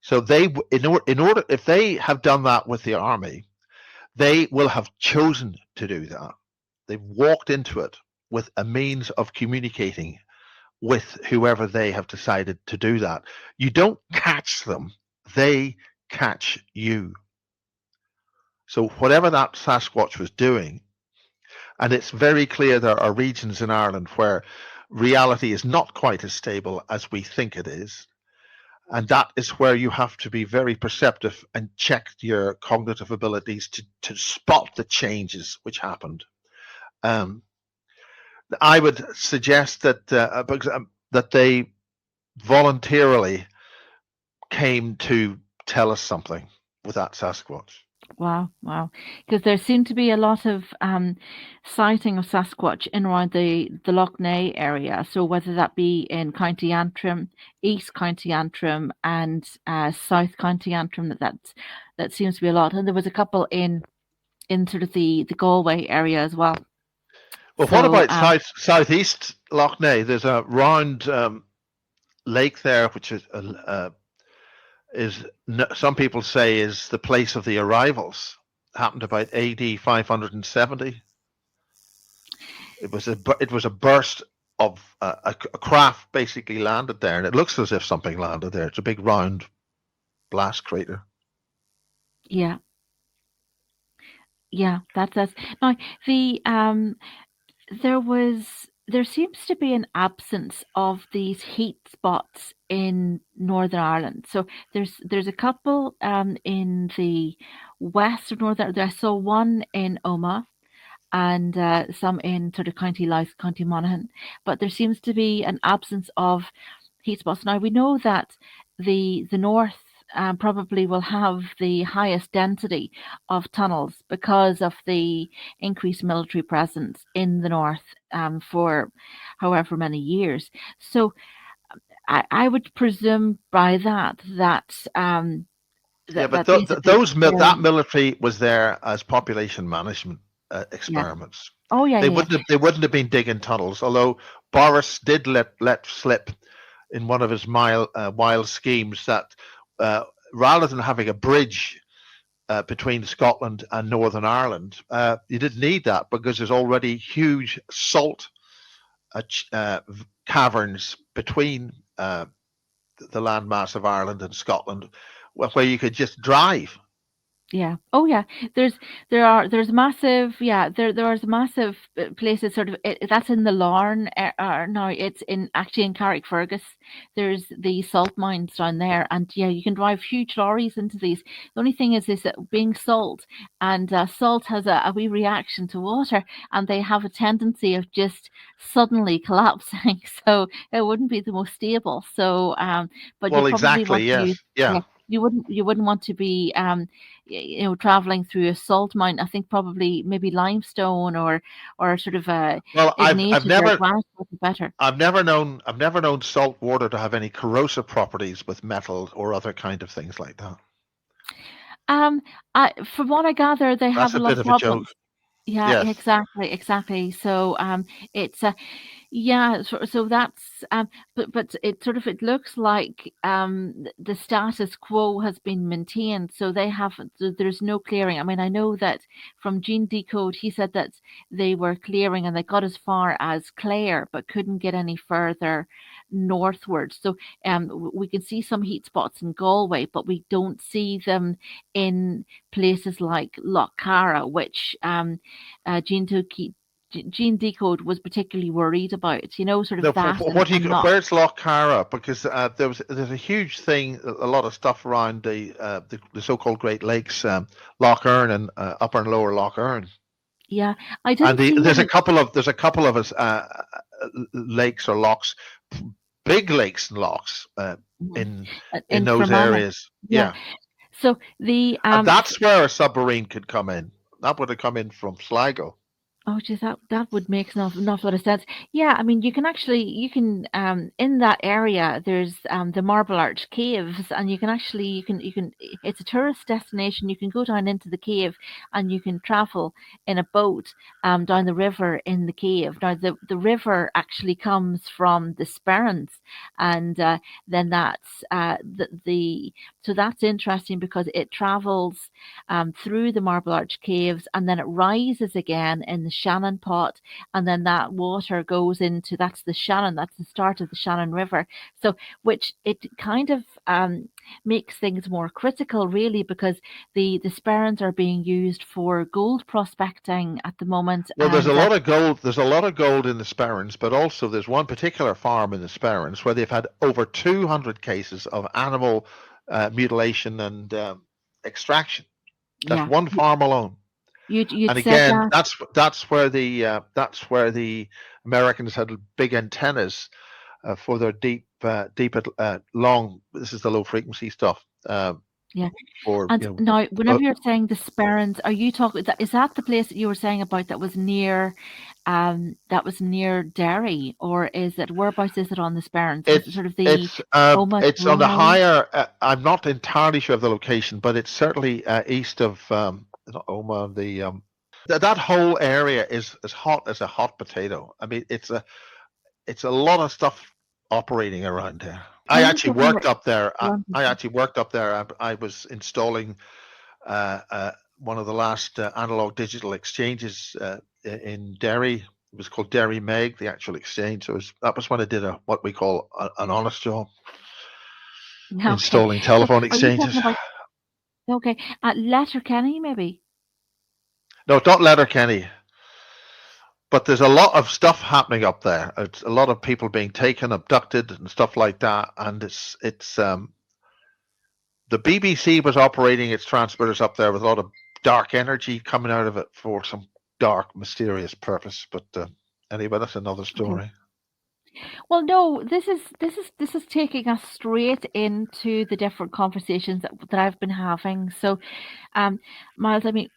So in order, if they have done that with the army, they will have chosen to do that. They've walked into it with a means of communicating with whoever they have decided to do that. You don't catch them, they catch you. So whatever that Sasquatch was doing, and it's very clear there are regions in Ireland where reality is not quite as stable as we think it is. And that is where you have to be very perceptive and check your cognitive abilities to spot the changes which happened. I would suggest that that they voluntarily came to tell us something with that Sasquatch.
Wow. Because there seemed to be a lot of sighting of Sasquatch in around the Lough area. So whether that be in County Antrim, East County Antrim, and South County Antrim, that seems to be a lot. And there was a couple in sort of the Galway area as well.
Well, what about southeast Lough? There's a round lake there, which is some people say is the place of the arrivals. Happened about AD 570. It was a burst of a craft basically landed there, and it looks as if something landed there. It's a big round blast crater.
Yeah, that's now the there seems to be an absence of these heat spots in Northern Ireland. So there's a couple in the west of Northern. I saw one in Omagh and some in sort of County Louth, County Monaghan. But there seems to be an absence of heat spots. Now we know that the north probably will have the highest density of tunnels because of the increased military presence in the north for however many years. So I would presume by that
that military was there as population management experiments.
Yeah.
They wouldn't have been digging tunnels, although Boris did let slip in one of his wild schemes that rather than having a bridge between Scotland and Northern Ireland, you didn't need that because there's already huge salt caverns between the landmass of Ireland and Scotland, where you could just drive
Yeah. Oh, yeah. There's there's massive, yeah, there's massive places sort of that's in the Larne. No, it's in actually in Carrickfergus. There's the salt mines down there, and yeah, you can drive huge lorries into these. The only thing is that being salt, and salt has a wee reaction to water, and they have a tendency of just suddenly collapsing. So it wouldn't be the most stable. So, but you
Well,
probably
exactly.
want to
Yes.
use,
Yeah.
yeah, you wouldn't want to be traveling through a salt mine. I think probably maybe limestone or sort of
Well, I've
ignited or
never
granite would be better.
I've never known salt water to have any corrosive properties with metal or other kind of things like that.
Um, from what I gather, they have
That's
a
a
lot
bit
of
of a joke.
problems. Yeah,
Yes.
exactly, exactly. So, it's yeah, so that's but it sort of it looks like the status quo has been maintained. So they haven't. There's no clearing. I mean, I know that from Gene Decode, he said that they were clearing and they got as far as Clare, but couldn't get any further northward. So we can see some heat spots in Galway, but we don't see them in places like Lough, Cara, which Gene Toki Gene Decode was particularly worried about, sort of
No,
that
what do you?
and not.
Where's Lough Cara? Because there's a huge thing, a lot of stuff around the so-called Great Lakes, Lough Erne and Upper and Lower Lough Erne,
Yeah, I
and
didn't see
there's a
any.
couple of us lakes or lochs, big lakes and lochs
Mhm.
in
In
those
Fermanagh.
areas.
Yeah.
Yeah,
So the
and that's where a submarine could come in. That would have come in from Sligo.
Oh, geez, that would make an awful lot of sense. Yeah, I mean, you can in that area there's the Marble Arch Caves, and you can it's a tourist destination. You can go down into the cave, and you can travel in a boat down the river in the cave. Now the river actually comes from the Sperrins, and then that's the so that's interesting because it travels through the Marble Arch Caves, and then it rises again in the Shannon Pot, and then that water goes into that's the Shannon, that's the start of the Shannon River. So, which it kind of makes things more critical, really, because the sperrins are being used for gold prospecting at the moment,
Well, there's a
and
lot of gold. There's a lot of gold in the Sperrins, but also there's one particular farm in the Sperrins where they've had over 200 cases of animal mutilation and extraction. That's
yeah,
one farm alone.
you'd
And
said
again,
that.
that's where the Americans had big antennas for their long. This is the low frequency stuff.
Yeah.
For
And now, whenever you're saying the Sperrins, are you talking? Is that the place that you were saying about that was near Derry, or is it whereabouts is it on the Sperrins? Is it sort of the Oma
it's on the
Dronau?
higher. I'm not entirely sure of the location, but it's certainly east of not Oma. That whole area is as hot as a hot potato. I mean, it's a lot of stuff operating around there.
Are
I
you
actually
talking about
worked up there. I
London?
actually worked up there. I was installing one of the last analog digital exchanges in Derry. It was called Derry Meg, the actual exchange. So that was when I did what we call an honest job,
Yeah, okay.
installing
So,
telephone
are you talking
exchanges.
about okay at Letterkenny, maybe?
No, not Letterkenny, but there's a lot of stuff happening up there. It's a lot of people being taken, abducted, and stuff like that. And it's the BBC was operating its transmitters up there with a lot of dark energy coming out of it for some dark, mysterious purpose. But anyway, that's another
Okay.
story.
Well, no, this is taking us straight into the different conversations that I've been having. So, Miles, I mean,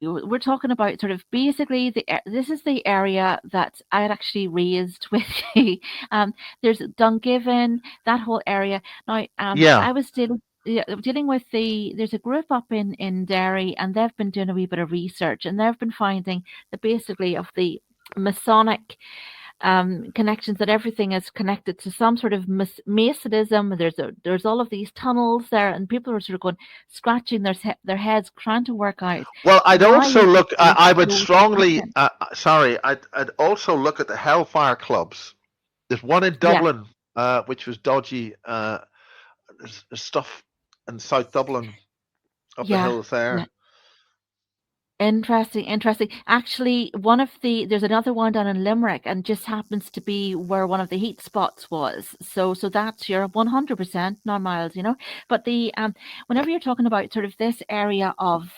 we're talking about sort of basically this is the area that I had actually raised with you. There's Dungiven, that whole area. Now,
Yeah.
I was dealing with there's a group up in Derry, and they've been doing a wee bit of research, and they've been finding that basically of the Masonic connections, that everything is connected to some sort of Masonism. There's all of these tunnels there, and people are sort of going scratching their heads trying to work out
Well, I'd
why
also
is it
look.
that
I would
goes
strongly.
happening.
Sorry, I'd also look at the Hellfire clubs. There's one in
Yeah,
Dublin, which was dodgy. There's stuff in South Dublin up the
Yeah,
hills there.
yeah. Interesting, interesting. Actually, there's another one down in Limerick, and just happens to be where one of the heat spots was. So that's your 100% non miles, you know. But whenever you're talking about sort of this area of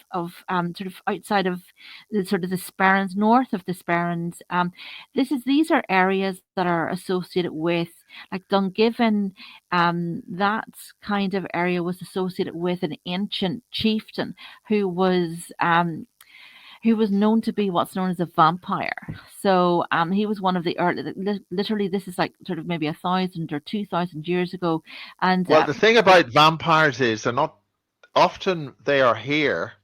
sort of outside of the sort of the Sperrins, north of the Sperrins, these are areas that are associated with like Dungiven. That kind of area was associated with an ancient chieftain who was known to be what's known as a vampire. So he was one of the early, literally, this is like sort of maybe 1,000 or 2,000 years ago. And
Well, the thing about vampires is they're not often they are here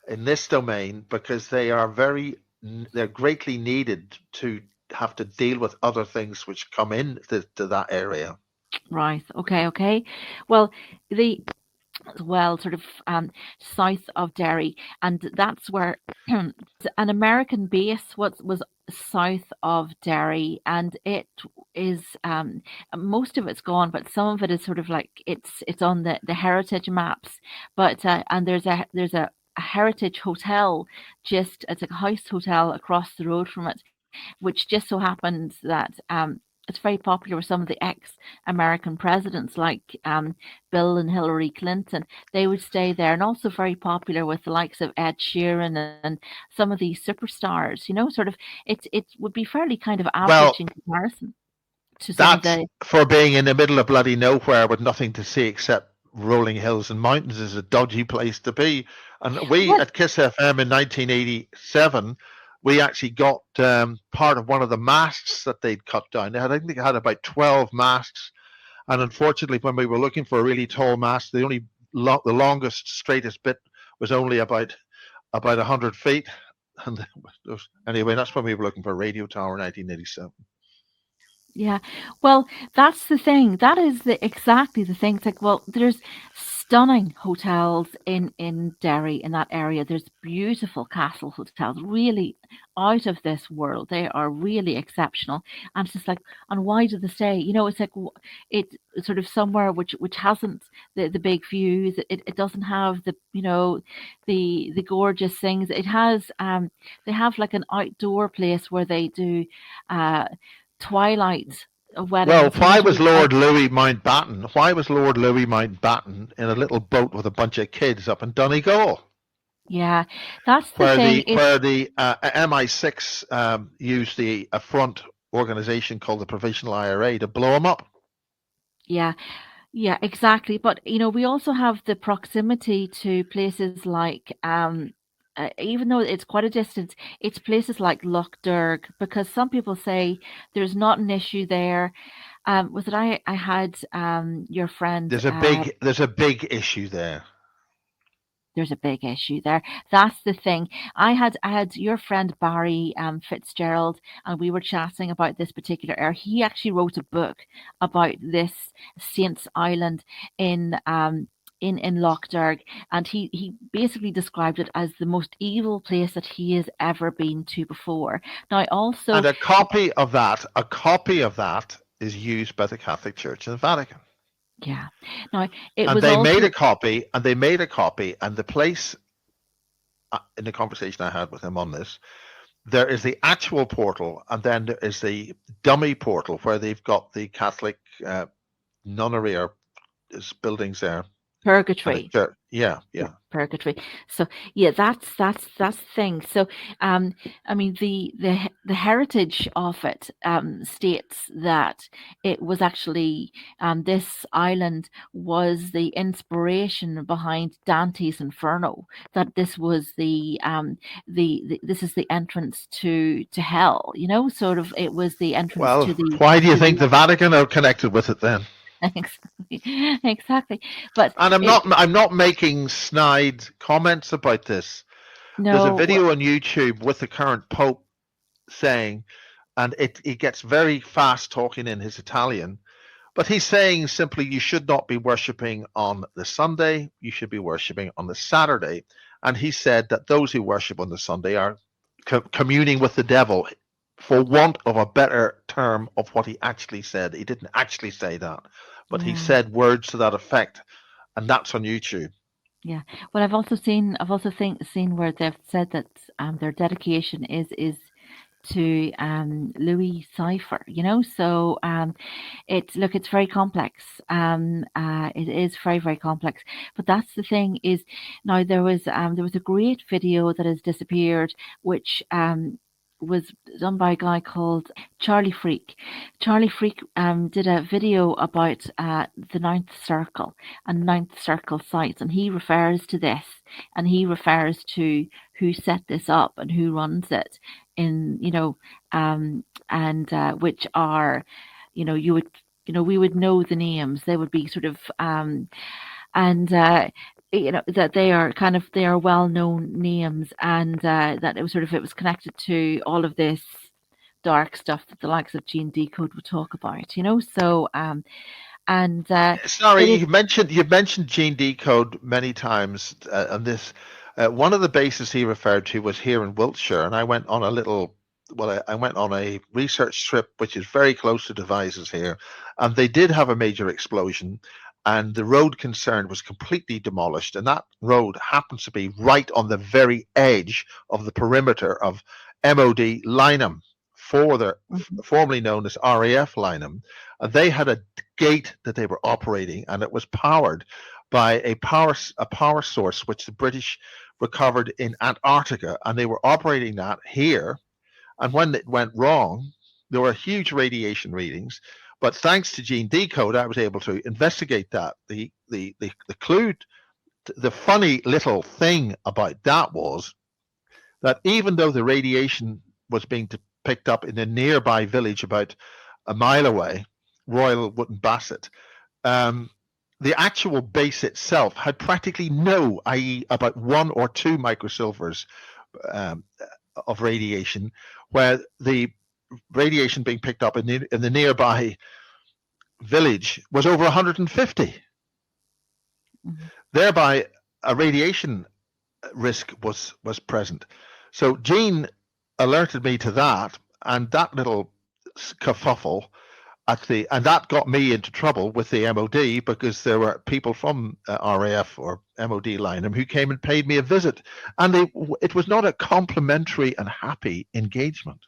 in this domain because they're greatly needed to have to deal with other things which come in to that area.
right, okay, okay. Well, the sort of south of Derry, and that's where an American base was south of Derry, and it is most of it's gone, but some of it is sort of like it's on the heritage maps. But and there's a heritage hotel, just it's like a house hotel across the road from it, which just so happens that it's very popular with some of the ex-American presidents like Bill and Hillary Clinton. They would stay there, and also very popular with the likes of Ed Sheeran and some of these superstars. You know, sort of it would be fairly kind of average
Well,
in comparison to some of
that's
the
for being in the middle of bloody nowhere with nothing to see except rolling hills and mountains is a dodgy place to be. And we
what.
at Kiss FM in 1987, we actually got part of one of the masts that they'd cut down. I think they had about 12 masts. And unfortunately, when we were looking for a really tall mast, the longest, straightest bit was only about 100 feet. And anyway, that's when we were looking for a radio tower in 1987.
Yeah. Well, that's the thing. That is exactly the thing. It's like, well, there's stunning hotels in Derry in that area. There's beautiful castle hotels, really out of this world. They are really exceptional. And it's just like, and why do they stay? You know, it's like it's sort of somewhere which hasn't the big views. It doesn't have the gorgeous things. It has they have like an outdoor place where they do uh twilight
Well,
weddings,
why was
literally.
Lord Louis Mountbatten? Why was Lord Louis Mountbatten in a little boat with a bunch of kids up in Donegal,
Yeah, that's the
where
thing.
the MI6 used a front organization called the Provisional IRA to blow him up?
Yeah, yeah, exactly. But we also have the proximity to places like even though it's quite a distance, it's places like Lough, because some people say there's not an issue there. Was it I had your friend
There's a big issue there.
there's a big issue there. That's the thing. I had your friend Barry Fitzgerald, and we were chatting about this particular area. He actually wrote a book about this Saints Island in in Lough, and he basically described it as the most evil place that he has ever been to before. Now,
And
also,
a copy of that is used by the Catholic Church in the Vatican.
yeah. Now, it
And
was
they made
also
a copy, and the place in the conversation I had with him on this, there is the actual portal, and then there is the dummy portal where they've got the Catholic nunnery or buildings there, and a
purgatory.
church. Yeah,
Yeah,
yeah.
purgatory. So yeah, that's the thing. So I mean the heritage of it states that it was actually this island was the inspiration behind Dante's Inferno. That this was the this is the entrance to hell. You know, sort of it was the entrance
Well, why do you think the Vatican are connected with it then?
exactly, exactly. But
And I'm
it
not making snide comments about this. There's a
no.
video on YouTube with the current Pope saying, and he gets very fast talking in his Italian, but he's saying simply you should not be worshipping on the Sunday, you should be worshipping on the Saturday. And he said that those who worship on the Sunday are communing with the devil, for want of a better term of what he actually said. He didn't actually say that, but he
Yeah.
said words to that effect, and that's on YouTube.
Yeah. Well, I've also seen where they've said that their dedication is to Louis cipher, you know. So it's very complex. It is very, very complex. But that's the thing is now there was a great video that has disappeared, which was done by a guy called Charlie Freak. Charlie Freak did a video about the Ninth Circle and Ninth Circle sites, and he refers to this, and he refers to who set this up and who runs it in, and which are, you would, we would know the names. They would be sort of, and that they are well known names, and that it was connected to all of this dark stuff that the likes of Gene Decode would talk about, So and
Sorry,
it is.
you've mentioned Gene Decode many times, and this one of the bases he referred to was here in Wiltshire, and I went on a little. Well, I went on a research trip, which is very close to Devizes here, and they did have a major explosion, and the road concerned was completely demolished, and that road happens to be right on the very edge of the perimeter of MOD Lynham,
Mhm,
formerly known as RAF Lynham, and they had a gate that they were operating, and it was powered by a power source which the British recovered in Antarctica, and they were operating that here. And when it went wrong, there were huge radiation readings. But thanks to Gene Decode, I was able to investigate that. The clue, the funny little thing about that was that even though the radiation was being picked up in a nearby village about a mile away, Royal Wootton Bassett, um, the actual base itself had practically no, i.e., about 1 or 2 microsilvers um, of radiation, where the radiation being picked up in the nearby village was over 150.
mhm.
Thereby, a radiation risk was present. So Gene alerted me to that, and that little kerfuffle and that got me into trouble with the MOD because there were people from RAF or MOD Lynham who came and paid me a visit, and it was not a complimentary and happy engagement.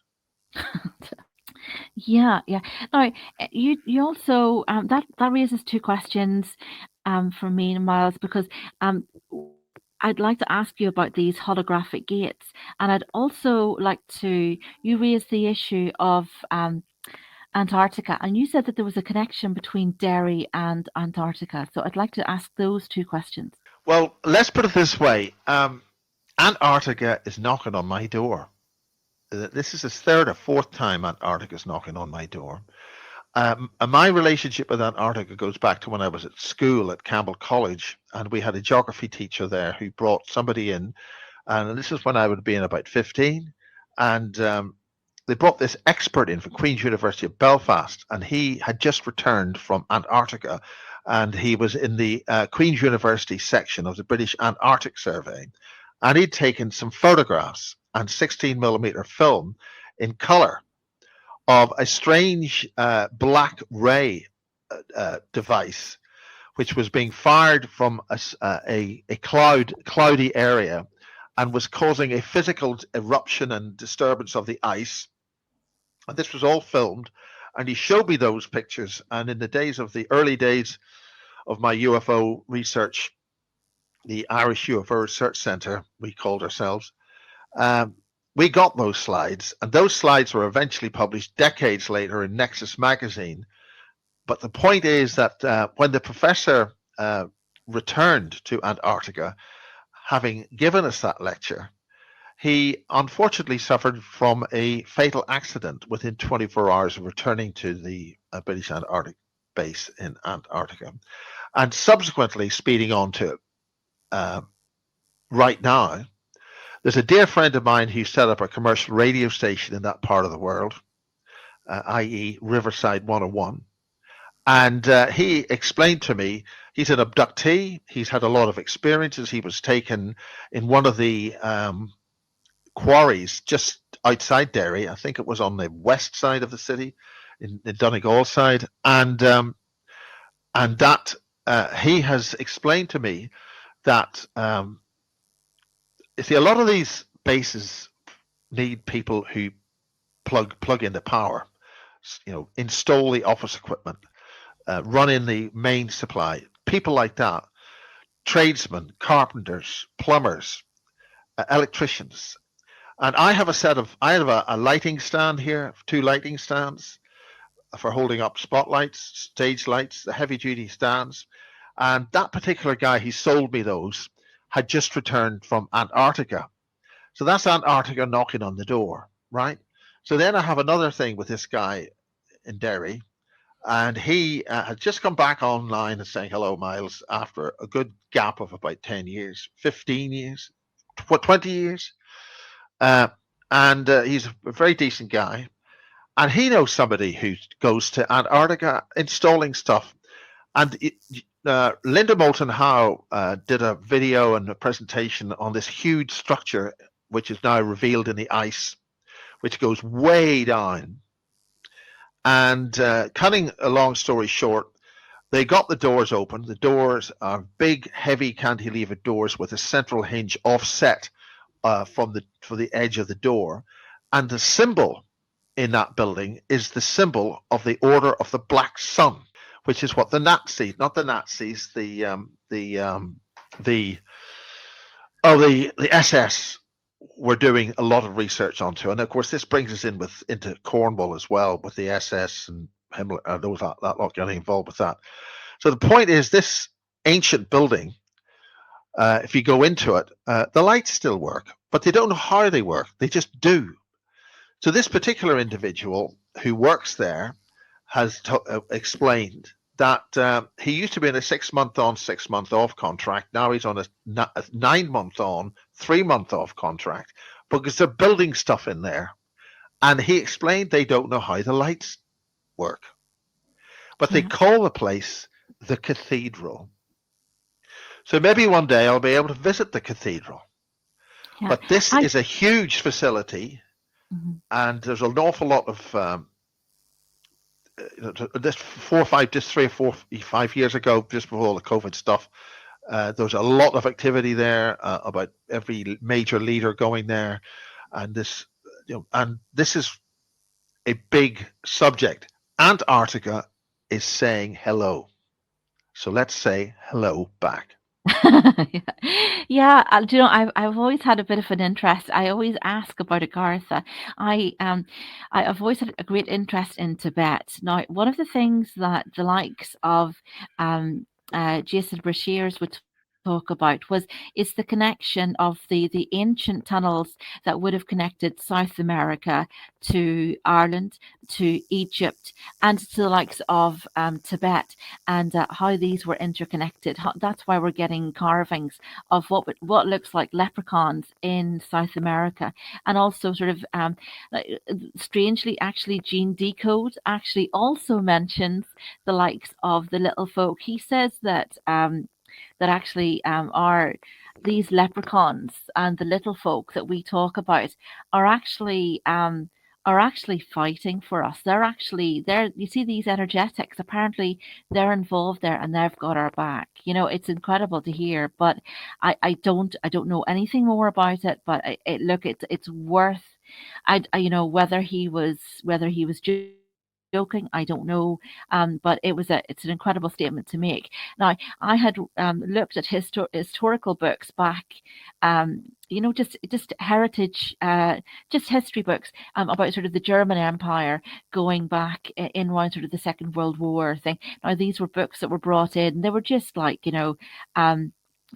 Yeah, yeah. Now, you also that raises two questions for me and Miles, because I'd like to ask you about these holographic gates, and I'd also like to you raised the issue of Antarctica, and you said that there was a connection between Derry and Antarctica. So I'd like to ask those two questions.
Well, let's put it this way: Antarctica is knocking on my door. This is the third or fourth time Antarctica is knocking on my door. And my relationship with Antarctica goes back to when I was at school at Campbell College, and we had a geography teacher there who brought somebody in, and this is when I would have been about 15, and they brought this expert in from Queen's University of Belfast, and he had just returned from Antarctica, and he was in the Queen's University section of the British Antarctic Survey, and he'd taken some photographs and 16 millimeter film in color of a strange black ray device, which was being fired from a cloudy area and was causing a physical eruption and disturbance of the ice. And this was all filmed. And he showed me those pictures. And in the early days of my UFO research, the Irish UFO Research Centre, we called ourselves, um, we got those slides, and those slides were eventually published decades later in Nexus magazine. But the point is that when the professor returned to Antarctica, having given us that lecture, he unfortunately suffered from a fatal accident within 24 hours of returning to the British Antarctic base in Antarctica, and subsequently speeding on to right now. There's a dear friend of mine who set up a commercial radio station in that part of the world, i.e., Riverside 101. And he explained to me he's an abductee. He's had a lot of experiences. He was taken in one of the quarries just outside Derry. I think it was on the west side of the city, in the Donegal side. And that he has explained to me that you see, a lot of these bases need people who plug in the power, install the office equipment, run in the main supply, people like that, tradesmen, carpenters, plumbers, electricians. And I have a lighting stand here, 2 lighting stands for holding up spotlights, stage lights, the heavy duty stands. And that particular guy, he sold me those, had just returned from Antarctica. So that's Antarctica knocking on the door, right? So then I have another thing with this guy in Derry, and he had just come back online and saying hello, Miles, after a good gap of about 10 years, 15 years, 20 years. And he's a very decent guy. And he knows somebody who goes to Antarctica installing stuff. And Linda Moulton Howe did a video and a presentation on this huge structure, which is now revealed in the ice, which goes way down. And cutting a long story short, they got the doors open. The doors are big, heavy cantilever doors with a central hinge offset from the edge of the door. And the symbol in that building is the symbol of the Order of the Black Sun, which is what the Nazis, not the Nazis, the SS were doing a lot of research onto. And of course, this brings us into Cornwall as well, with the SS and Himmler, those that lot getting involved with that. So the point is, this ancient building, if you go into it, the lights still work, but they don't know how they work. They just do. So this particular individual who works there has explained that he used to be in a 6-month on, 6-month off contract. Now he's on a 9-month on, 3-month off contract because they're building stuff in there. And he explained they don't know how the lights work. But they call the place the Cathedral. So maybe one day I'll be able to visit the cathedral. Yeah. But this is a huge facility, and there's an awful lot of this 3 or 4 years ago, just before all the COVID stuff, there was a lot of activity there about every major leader going there, and this is a big subject. Antarctica is saying hello, so let's say hello back.
Yeah, do you know, I've always had a bit of an interest. I always ask about Agartha. I've always had a great interest in Tibet. Now, one of the things that the likes of Jason Brashears would talk about is the connection of the ancient tunnels that would have connected South America to Ireland, to Egypt, and to the likes of Tibet, and how these were interconnected. That's why we're getting carvings of what looks like leprechauns in South America, and also sort of strangely, actually, Gene Decode actually also mentions the likes of the little folk. He says that that actually are these leprechauns and the little folk that we talk about are actually fighting for us. You see these energetics, apparently they're involved there and they've got our back. It's incredible to hear, but I don't know anything more about it, but it's worth, whether he was joking, I don't know, but it's an incredible statement to make. Now, I had looked at historical books back, just heritage, just history books about sort of the German Empire going back in around sort of the Second World War thing. Now, these were books that were brought in, and they were just like,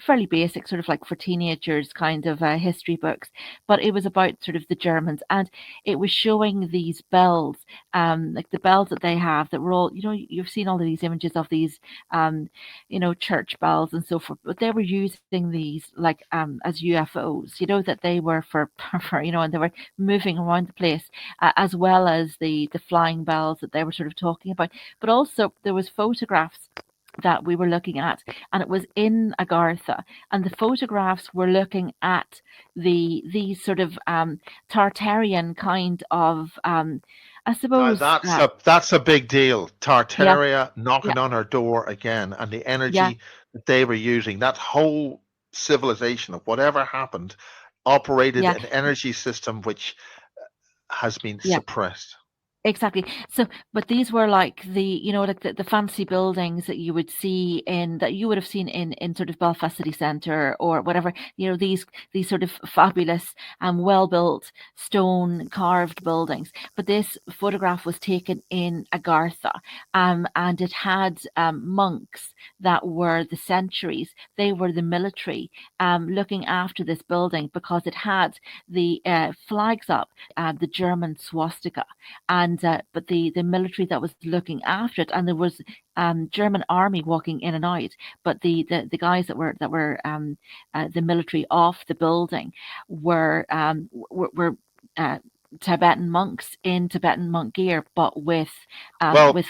fairly basic, sort of like for teenagers kind of history books, but it was about sort of the Germans, and it was showing these bells, like the bells that they have that were all, you've seen all of these images of these, church bells and so forth, but they were using these like as UFOs, that they were for and they were moving around the place, as well as the flying bells that they were sort of talking about. But also there was photographs that we were looking at, and it was in Agartha, and the photographs were looking at these sort of Tartarian kind of I suppose
that's a big deal. Tartaria knocking on our door again, and the energy that they were using, that whole civilization of whatever happened operated
Yeah.
an energy system which has been
Yeah.
suppressed.
Exactly. So, but these were like like the fancy buildings that you would see that you would have seen in sort of Belfast city centre or whatever. These sort of fabulous well built stone carved buildings. But this photograph was taken in Agartha, and it had monks that were the sentries. They were the military looking after this building because it had the flags up, the German swastika, and but the military that was looking after it, and there was German army walking in and out, but the guys that were the military off the building were Tibetan monks in Tibetan monk gear, but with
Well,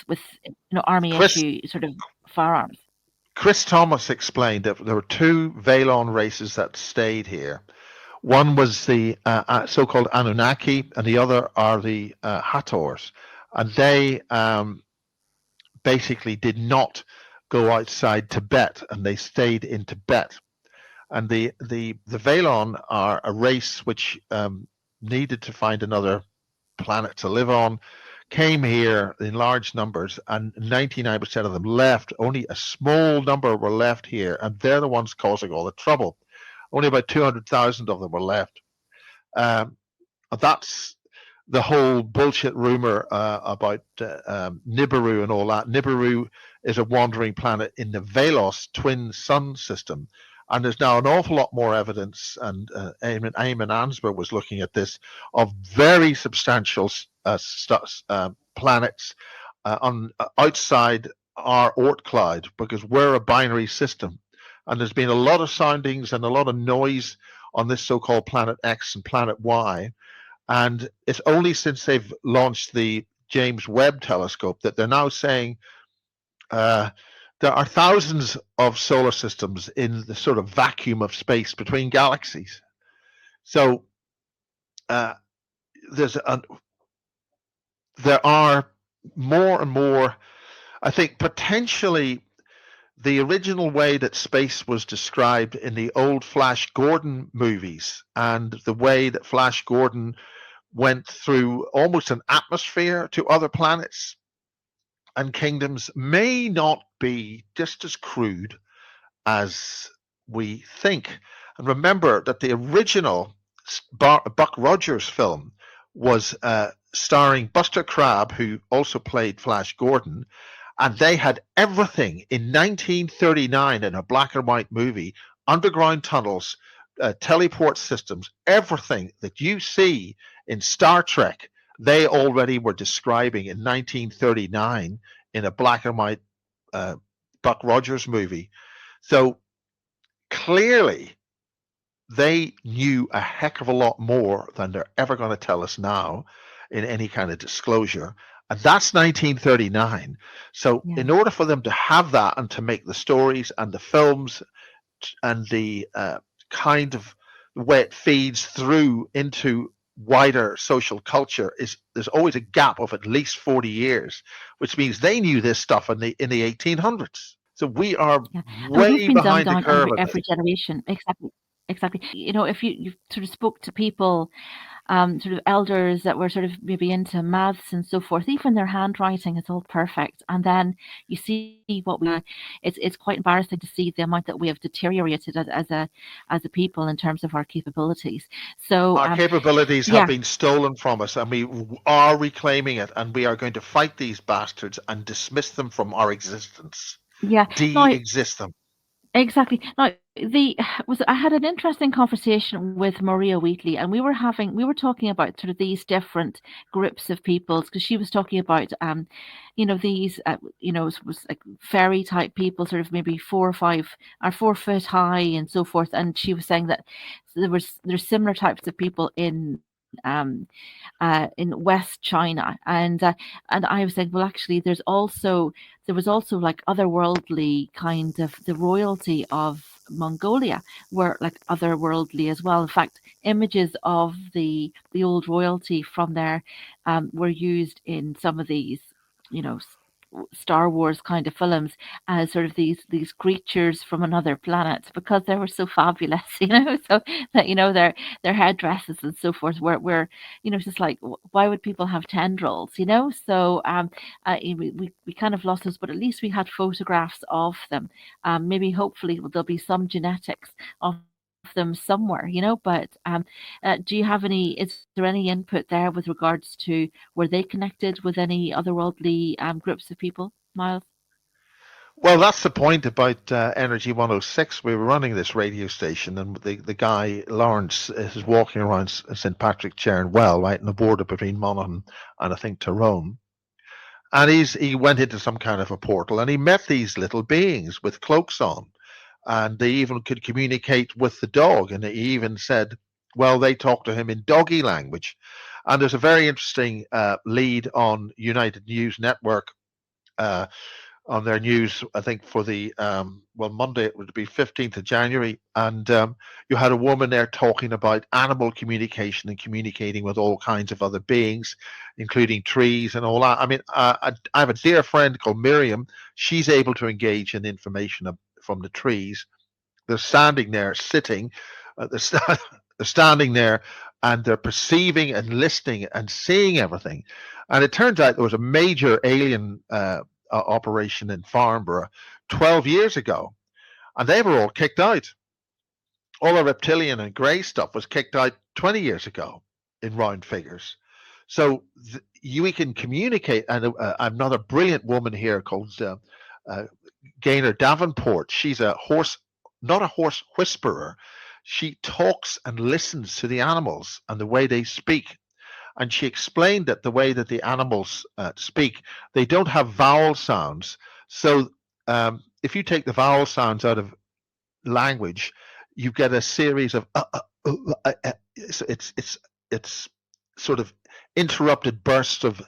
army
Chris
issue sort of firearms.
Chris Thomas explained that there were two Valon races that stayed here. One was the so-called Anunnaki, and the other are the Hathors, and they basically did not go outside Tibet, and they stayed in Tibet. And the Valon are a race which needed to find another planet to live on, came here in large numbers, and 99% of them left. Only a small number were left here, and they're the ones causing all the trouble. Only about 200,000 of them were left. That's the whole bullshit rumor about Nibiru and all that. Nibiru is a wandering planet in the Velos twin sun system. And there's now an awful lot more evidence, and Ahriman Ansber was looking at this, of very substantial planets outside our Oort cloud, because we're a binary system. And there's been a lot of soundings and a lot of noise on this so-called Planet X and Planet Y. And it's only since they've launched the James Webb telescope that they're now saying there are thousands of solar systems in the sort of vacuum of space between galaxies. So there are more and more, I think, potentially the original way that space was described in the old Flash Gordon movies, and the way that Flash Gordon went through almost an atmosphere to other planets and kingdoms, may not be just as crude as we think. And remember that the original Buck Rogers film was starring Buster Crabbe, who also played Flash Gordon, and they had everything in 1939 in a black and white movie: underground tunnels, teleport systems, everything that you see in Star Trek, they already were describing in 1939 in a black and white Buck Rogers movie. So clearly they knew a heck of a lot more than they're ever going to tell us now in any kind of disclosure. And that's 1939. So in order for them to have that and to make the stories and the films and the kind of way it feeds through into wider social culture, there's always a gap of at least 40 years, which means they knew this stuff in the 1800s. So we are way behind the curve.
Every generation. Exactly. If you sort of spoke to people, sort of elders that were sort of maybe into maths and so forth, even their handwriting is all perfect. And then you see it's quite embarrassing to see the amount that we have deteriorated as a people in terms of our capabilities. So
our capabilities have been stolen from us, and we are reclaiming it, and we are going to fight these bastards and dismiss them from our existence. De-exist them.
Exactly. Now, I had an interesting conversation with Maria Wheatley, and we were talking about sort of these different groups of peoples, because she was talking about these was like fairy type people, sort of maybe 4 or 5 or 4 foot high and so forth, and she was saying that there's similar types of people in West China, and I was saying, well, actually, there was also like otherworldly kind of the royalty of Mongolia were like otherworldly as well. In fact, images of the old royalty from there were used in some of these, Star Wars kind of films as sort of these creatures from another planet because they were so fabulous, So that their headdresses and so forth were just like why would people have tendrils, So we kind of lost those, but at least we had photographs of them. Maybe hopefully there'll be some genetics of them somewhere, But do you have is there any input there with regards to were they connected with any otherworldly groups of people, Miles?
Well, that's the point about Energy 106. We were running this radio station, and the guy, Lawrence, is walking around St. Patrick's Chair and Well, right in the border between Monaghan and I think Tyrone. And he went into some kind of a portal, and he met these little beings with cloaks on. And they even could communicate with the dog. And he even said, well, they talked to him in doggy language. And there's a very interesting lead on United News Network on their news, I think for the Monday it would be 15th of January, and you had a woman there talking about animal communication and communicating with all kinds of other beings, including trees and all that. I mean, I have a dear friend called Miriam. She's able to engage in information from the trees. They're standing there, sitting, they're standing there, and they're perceiving and listening and seeing everything. And it turns out there was a major alien operation in Farnborough 12 years ago, and they were all kicked out. All the reptilian and grey stuff was kicked out 20 years ago in round figures. So we can communicate, and another brilliant woman here called Gaynor Davenport. She's not a horse whisperer. She talks and listens to the animals and the way they speak. And she explained that the way that the animals speak, they don't have vowel sounds. So if you take the vowel sounds out of language, you get a series of it's sort of interrupted bursts of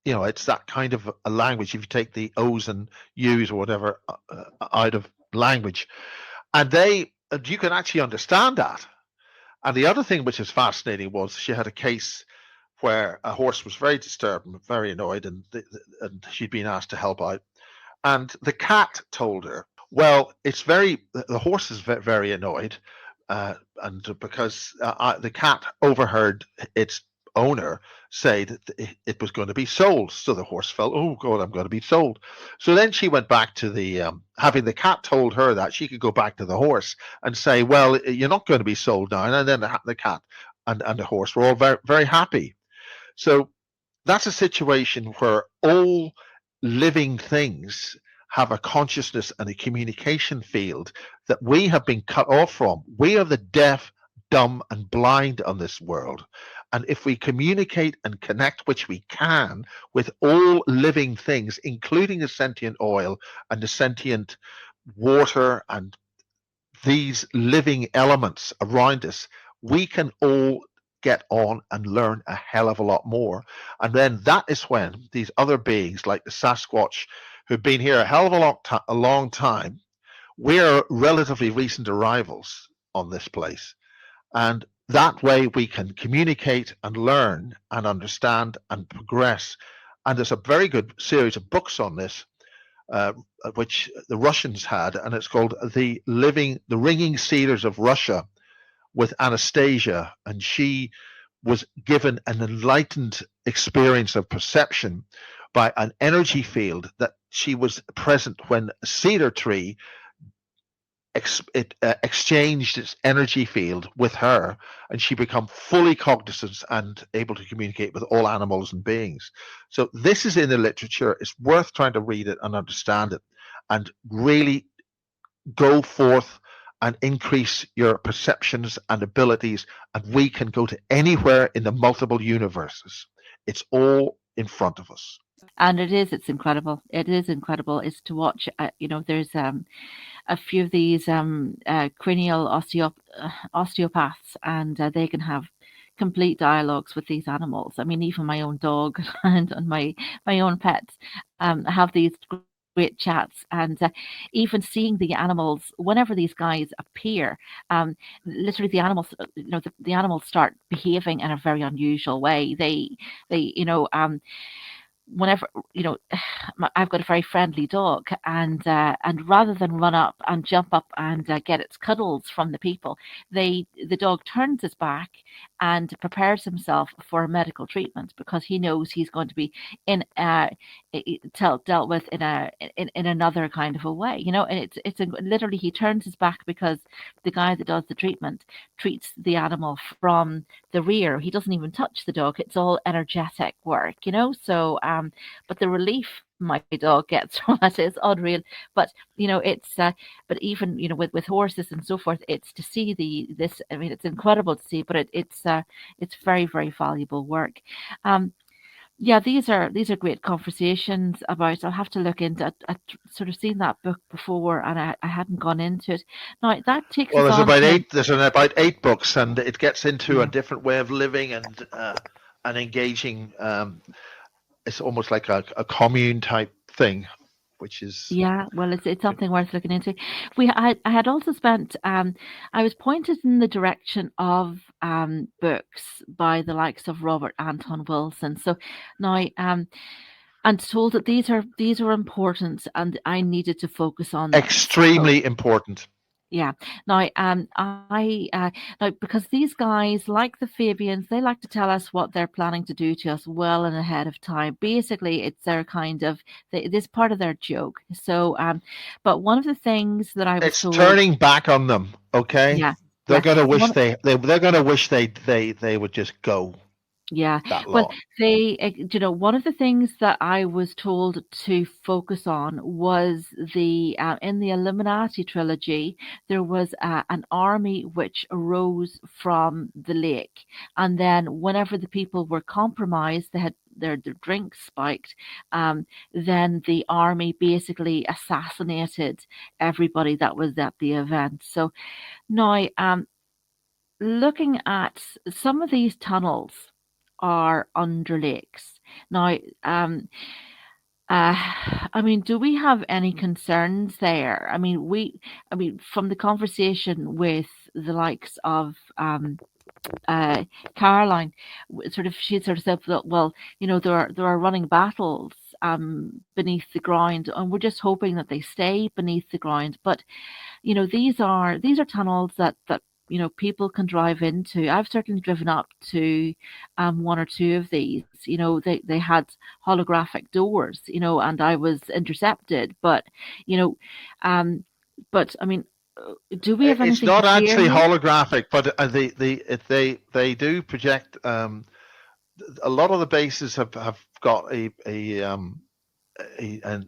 it's that kind of a language. If you take the O's and U's or whatever out of language, and you can actually understand that. And the other thing which is fascinating was she had a case where a horse was very disturbed and very annoyed, and she'd been asked to help out. And the cat told her, well, the horse is very annoyed, and because the cat overheard its owner say that it was going to be sold. So the horse felt, oh God, I'm going to be sold. So then she went back to having the cat told her that, she could go back to the horse and say, well, you're not going to be sold now. And then the cat and the horse were all very, very happy. So that's a situation where all living things have a consciousness and a communication field that we have been cut off from. We are the deaf, dumb, and blind on this world. And if we communicate and connect, which we can, with all living things, including the sentient oil and the sentient water and these living elements around us, we can all get on and learn a hell of a lot more. And then that is when these other beings like the Sasquatch, who've been here a hell of a long time, we're relatively recent arrivals on this place. And that way we can communicate and learn and understand and progress. And there's a very good series of books on this, which the Russians had, and it's called The Ringing Cedars of Russia, with Anastasia, and she was given an enlightened experience of perception by an energy field that she was present when a cedar tree exchanged its energy field with her, and she became fully cognizant and able to communicate with all animals and beings. So this is in the literature. It's worth trying to read it and understand it, and really go forth and increase your perceptions and abilities, and we can go to anywhere in the multiple universes. It's all in front of us.
And it's incredible. It is incredible. It's to watch, there's a few of these cranial osteopaths, and they can have complete dialogues with these animals. I mean, even my own dog and my own pets have these great chats, and even seeing the animals whenever these guys appear, literally the animals, the animals start behaving in a very unusual way. They whenever, I've got a very friendly dog, and rather than run up and jump up and get its cuddles from the people, the dog turns his back and prepares himself for medical treatment because he knows he's going to be in dealt with in another kind of a way, and literally he turns his back because the guy that does the treatment treats the animal from the rear. He doesn't even touch the dog. It's all energetic work, so but the relief my dog gets from it is unreal. But it's but even with horses and so forth, it's to see this. I mean, it's incredible to see, but it's very, very valuable work. Yeah, these are great conversations about. I'll have to look into. I've sort of seen that book before, and I hadn't gone into it. Now that takes
Well,
us
there's
on
about
to
eight. There's about 8 books, and it gets into a
yeah.
different way of living and engaging. It's almost like a commune type thing, which is
Yeah, well, it's something worth looking into. I had also spent I was pointed in the direction of books by the likes of Robert Anton Wilson. So now and told that these are important and I needed to focus on them. So
extremely important.
yeah. Now, now because these guys, like the Fabians, they like to tell us what they're planning to do to us well and ahead of time. Basically, it's their kind of this part of their joke. So, but one of the things that I was
It's
told,
turning back on them. Okay,
yeah,
they're
yeah,
gonna wish
one,
they're gonna wish they would just go
yeah.
that
Well,
long.
one of the things that I was told to focus on was in the Illuminati trilogy, there was an army which arose from the lake. And then whenever the people were compromised, they had their drinks spiked, then the army basically assassinated everybody that was at the event. So now, looking at some of these tunnels are under lakes. Now, uh, I mean, do we have any concerns there? I mean, from the conversation with the likes of uh, Caroline, she sort of said that, well, there are running battles beneath the ground, and we're just hoping that they stay beneath the ground. But these are tunnels that people can drive into. I've certainly driven up to one or two of these. They had holographic doors, and I was intercepted. You know, um, but I mean, do we have
It's
anything to
not
fear
actually
here?
holographic, but they do project. A lot of the bases have got and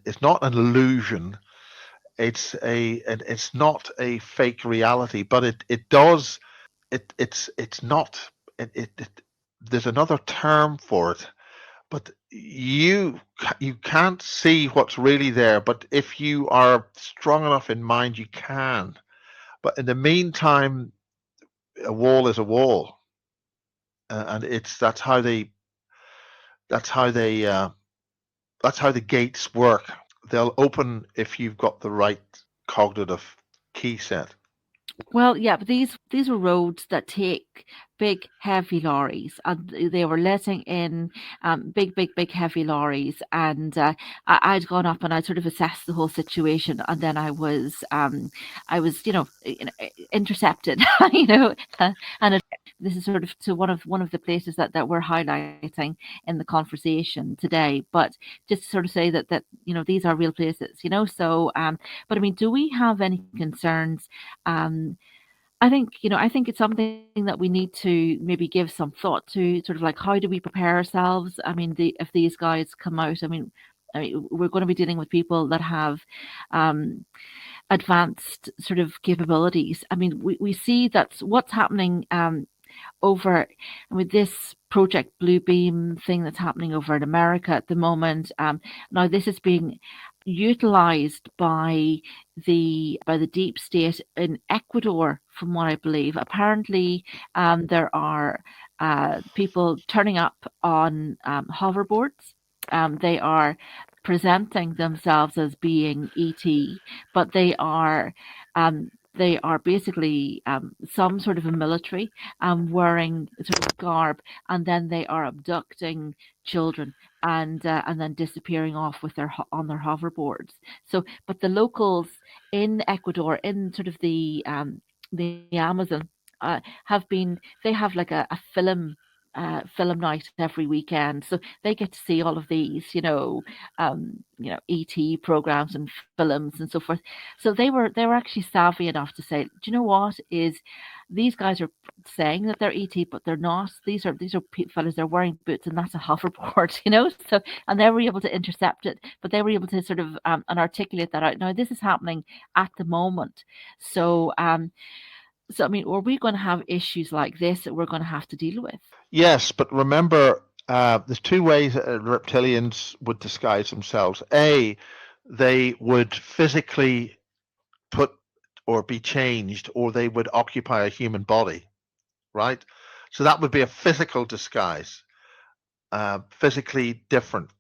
it's not an illusion. It's not a fake reality, but it does it's not it there's another term for it, but you can't see what's really there, but if you are strong enough in mind, you can. But in the meantime, a wall is a wall, and it's that's how they that's how the gates work. They'll open if you've got the right cognitive key set.
Well, yeah, but these were roads that take big, heavy lorries, and they were letting in big, big, big, heavy lorries. And I'd gone up and I sort of assessed the whole situation, and then I was, intercepted, and this is sort of to one of the places that we're highlighting in the conversation today. But just to sort of say that these are real places, So, but I mean, do we have any concerns? I think it's something that we need to maybe give some thought to, sort of like how do we prepare ourselves? I mean, if these guys come out, I mean, we're going to be dealing with people that have um, advanced sort of capabilities. I mean, we see that's what's happening over with this Project Blue Beam thing that's happening over in America at the moment. Now this is being utilized by the deep state in Ecuador, from what I believe. Apparently, there are people turning up on hoverboards. They are presenting themselves as being ET, but they are basically some sort of a military wearing sort of garb, and then they are abducting children and then disappearing off with on their hoverboards. So, but the locals in Ecuador, in sort of the Amazon, they have like a film night every weekend, so they get to see all of these, ET programs and films and so forth. So they were actually savvy enough to say, do you know what is these guys are saying that they're ET, but they're not. These are fellas. They're wearing boots, and that's a hoverboard, So, and they were able to intercept it, but they were able to sort of and articulate that out. Now, this is happening at the moment, so so I mean, are we going to have issues like this that we're going to have to deal with?
Yes, but remember, there's two ways reptilians would disguise themselves. A, they would physically put or be changed, or they would occupy a human body, right? So that would be a physical disguise, physically different.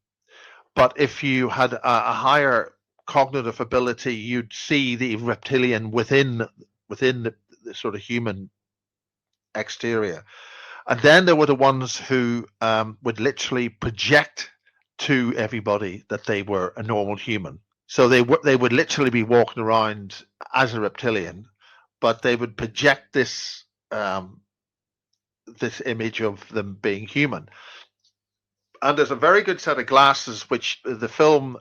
But if you had a higher cognitive ability, you'd see the reptilian within the sort of human exterior. And then there were the ones who would literally project to everybody that they were a normal human. So they would literally be walking around as a reptilian, but they would project this this image of them being human. And there's a very good set of glasses which the film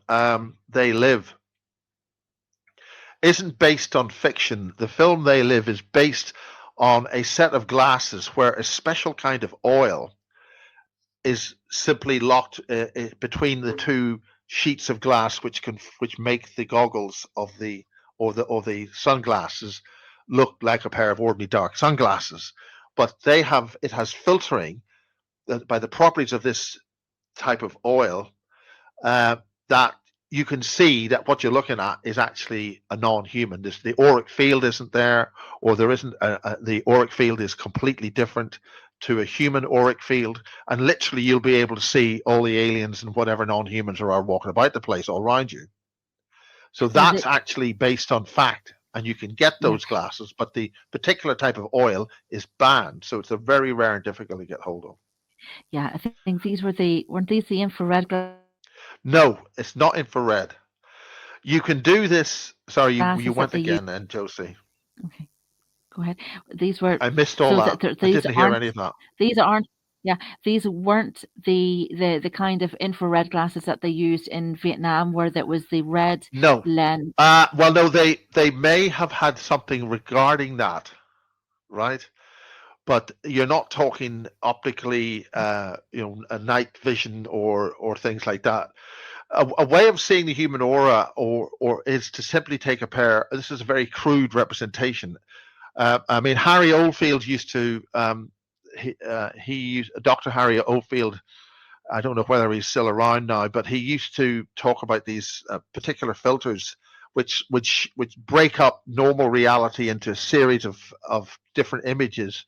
They Live isn't based on fiction. The film They Live is based on a set of glasses where a special kind of oil is simply locked between the two sheets of glass, which make the goggles of the sunglasses look like a pair of ordinary dark sunglasses. But it has filtering by the properties of this type of oil that you can see that what you're looking at is actually a non-human. The auric field isn't there, or there isn't. The auric field is completely different to a human auric field, and literally you'll be able to see all the aliens and whatever non-humans are walking about the place all around you. So that's actually based on fact, and you can get those glasses, but the particular type of oil is banned, so it's a very rare and difficult to get hold of.
Yeah, I think weren't these the infrared glasses?
No, it's not infrared. You can do this. Sorry, you went
That
again, then, Josie.
Okay, go ahead. These were
I missed all that. I didn't hear any of that.
These aren't. Yeah, these weren't the kind of infrared glasses that they used in Vietnam, where that was the red lens.
Well, no, they may have had something regarding that, right? But you're not talking optically, a night vision or things like that. A way of seeing the human aura or is to simply take a pair. This is a very crude representation. I mean, Harry Oldfield used to. He used Dr. Harry Oldfield. I don't know whether he's still around now, but he used to talk about these particular filters, which break up normal reality into a series of different images,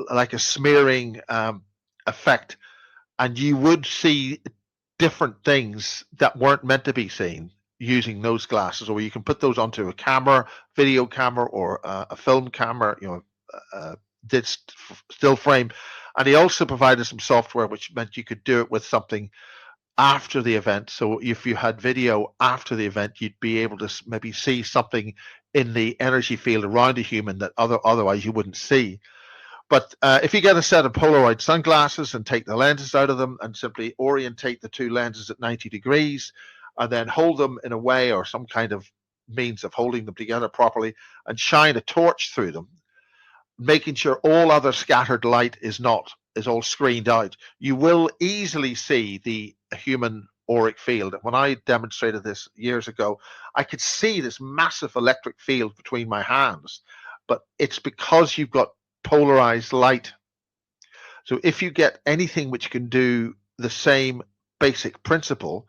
like a smearing effect, and you would see different things that weren't meant to be seen using those glasses, or you can put those onto a camera, video camera, or a film camera, did still frame. And he also provided some software which meant you could do it with something after the event. So if you had video after the event, you'd be able to maybe see something in the energy field around a human that otherwise you wouldn't see. But if you get a set of Polaroid sunglasses and take the lenses out of them and simply orientate the two lenses at 90 degrees and then hold them in a way or some kind of means of holding them together properly and shine a torch through them, making sure all other scattered light is all screened out, you will easily see the human auric field. When I demonstrated this years ago, I could see this massive electric field between my hands, but it's because you've got polarized light. So if you get anything which can do the same basic principle,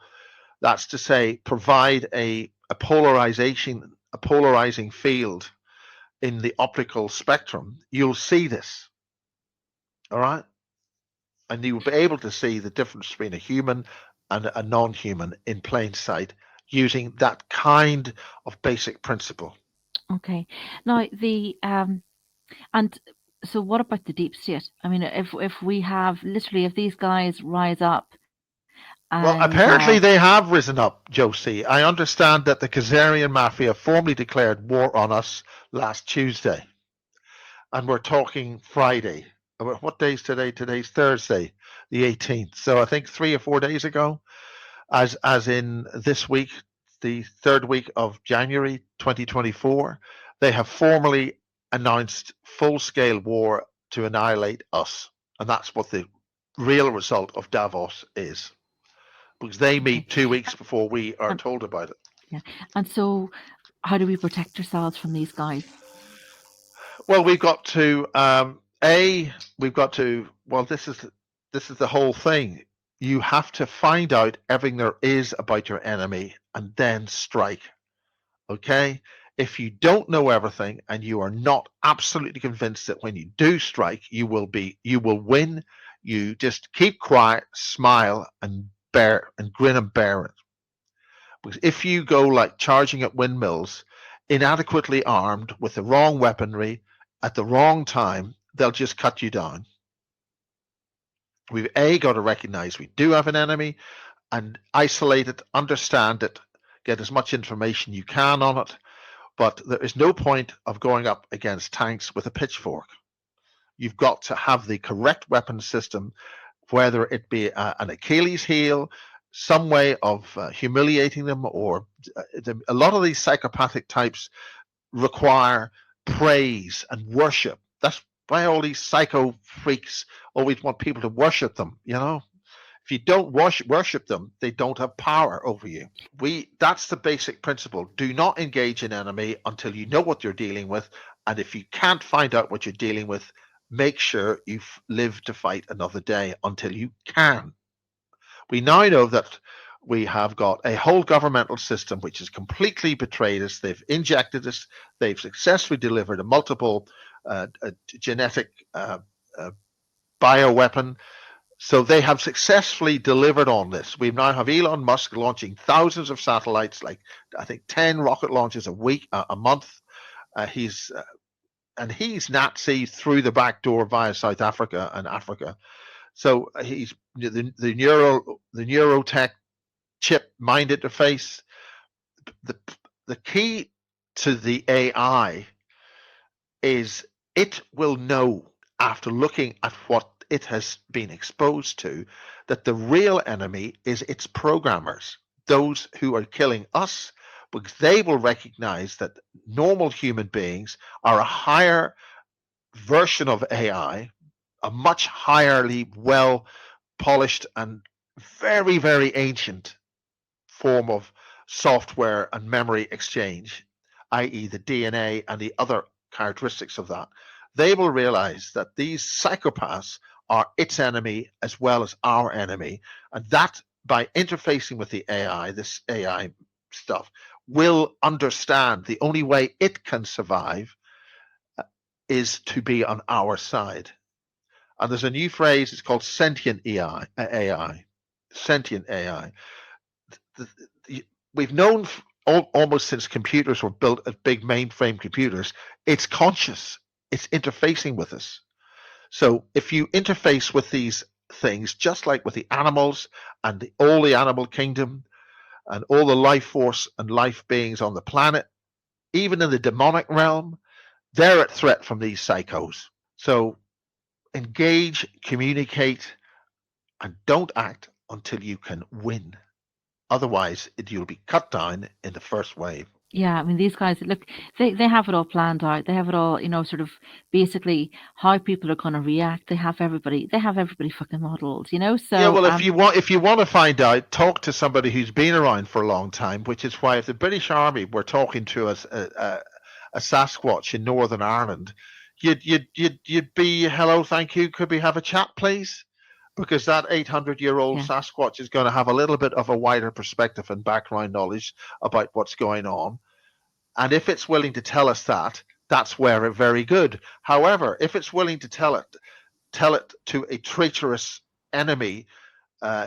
that's to say, provide a polarizing field in the optical spectrum, you'll see this. All right? And you'll be able to see the difference between a human and a non-human in plain sight using that kind of basic principle.
Okay. Now and so what about the deep state? I mean, if we have literally, if these guys rise up
Well,
And
apparently they have risen up, Josie. I understand that the Khazarian mafia formally declared war on us last Tuesday, and we're talking Friday. What day is today? Today's Thursday, the 18th. So I think 3 or 4 days ago, as in this week, the third week of January 2024, they have formally announced full-scale war to annihilate us, and that's what the real result of Davos is, because they meet 2 weeks before we are told about it.
yeah. And so, how do we protect ourselves from these guys?
Well, we've got to well, this is the whole thing. You have to find out everything there is about your enemy and then strike. Okay? If you don't know everything and you are not absolutely convinced that when you do strike, you will win, you just keep quiet, smile, and grin and bear it. Because if you go like charging at windmills, inadequately armed with the wrong weaponry at the wrong time, they'll just cut you down. We've got to recognize we do have an enemy and isolate it, understand it, get as much information you can on it. But there is no point of going up against tanks with a pitchfork. You've got to have the correct weapon system, whether it be an Achilles heel, some way of humiliating them, or a lot of these psychopathic types require praise and worship. That's why all these psycho freaks always want people to worship them, you know? If you don't worship them, they don't have power over you. That's the basic principle. Do not engage an enemy until you know what you're dealing with. And if you can't find out what you're dealing with, make sure you live to fight another day until you can. We now know that we have got a whole governmental system which has completely betrayed us. They've injected us. They've successfully delivered a multiple genetic bioweapon. So they have successfully delivered on this. We now have Elon Musk launching thousands of satellites, like I think 10 rocket launches a month. He's Nazi through the back door via South Africa and Africa. So he's the neurotech chip mind interface. The key to the AI is it will know after looking at what it has been exposed to that the real enemy is its programmers, those who are killing us, because they will recognize that normal human beings are a higher version of AI, a much higherly well polished and very, very ancient form of software and memory exchange, i.e., the DNA and the other characteristics of that. They will realize that these psychopaths are its enemy as well as our enemy, and that by interfacing with the AI, this AI stuff, will understand the only way it can survive is to be on our side. And there's a new phrase, it's called sentient AI. Sentient AI. We've known almost since computers were built as big mainframe computers, it's conscious, it's interfacing with us. So if you interface with these things, just like with the animals and all the animal kingdom and all the life force and life beings on the planet, even in the demonic realm, they're at threat from these psychos. So engage, communicate, and don't act until you can win. Otherwise, you'll be cut down in the first wave.
Yeah, I mean, these guys, look, they have it all planned out. They have it all, sort of basically how people are going to react. They have everybody fucking modeled,
Yeah,
So,
well, if you want to find out, talk to somebody who's been around for a long time. Which is why if the British Army were talking to us a Sasquatch in Northern Ireland, you'd be hello, thank you. Could we have a chat, please? Because that 800-year-old
Yeah.
Sasquatch is going to have a little bit of a wider perspective and background knowledge about what's going on. And if it's willing to tell us that, that's where it's very good. However, if it's willing to tell it to a traitorous enemy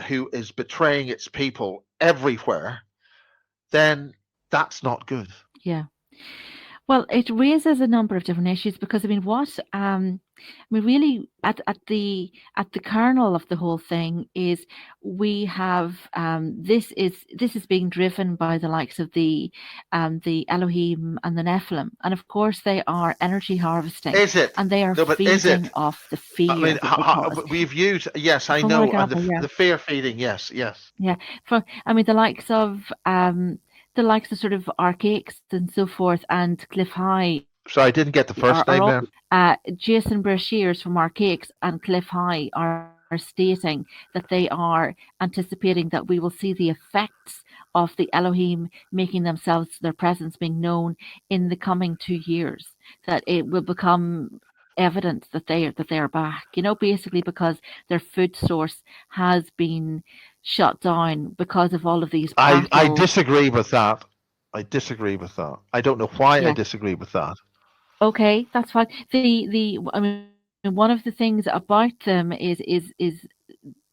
who is betraying its people everywhere, then that's not good.
Yeah. Well, it raises a number of different issues because really at the kernel of the whole thing is we have this is being driven by the likes of the Elohim and the Nephilim, and of course they are energy harvesting,
Is it?
and they are
No, but is
feeding
it?
off the
I
fear
mean,
that they cause.
we've used, yes, I
From what I
know, and
gather, yeah,
the fear feeding, yes, yes.
yeah. For the likes of sort of Archaics and so forth, and Cliff High
So I didn't get the first
are
name
all
there.
Jason Brashears from Archaics and Cliff High are stating that they are anticipating that we will see the effects of the Elohim making themselves, their presence being known in the coming 2 years. That it will become evident that they are back. Basically because their food source has been shut down because of all of these
I
battles.
disagree with that. I disagree with that. I don't know why I
Yeah.
disagree with that.
Okay, that's fine. One of the things about them is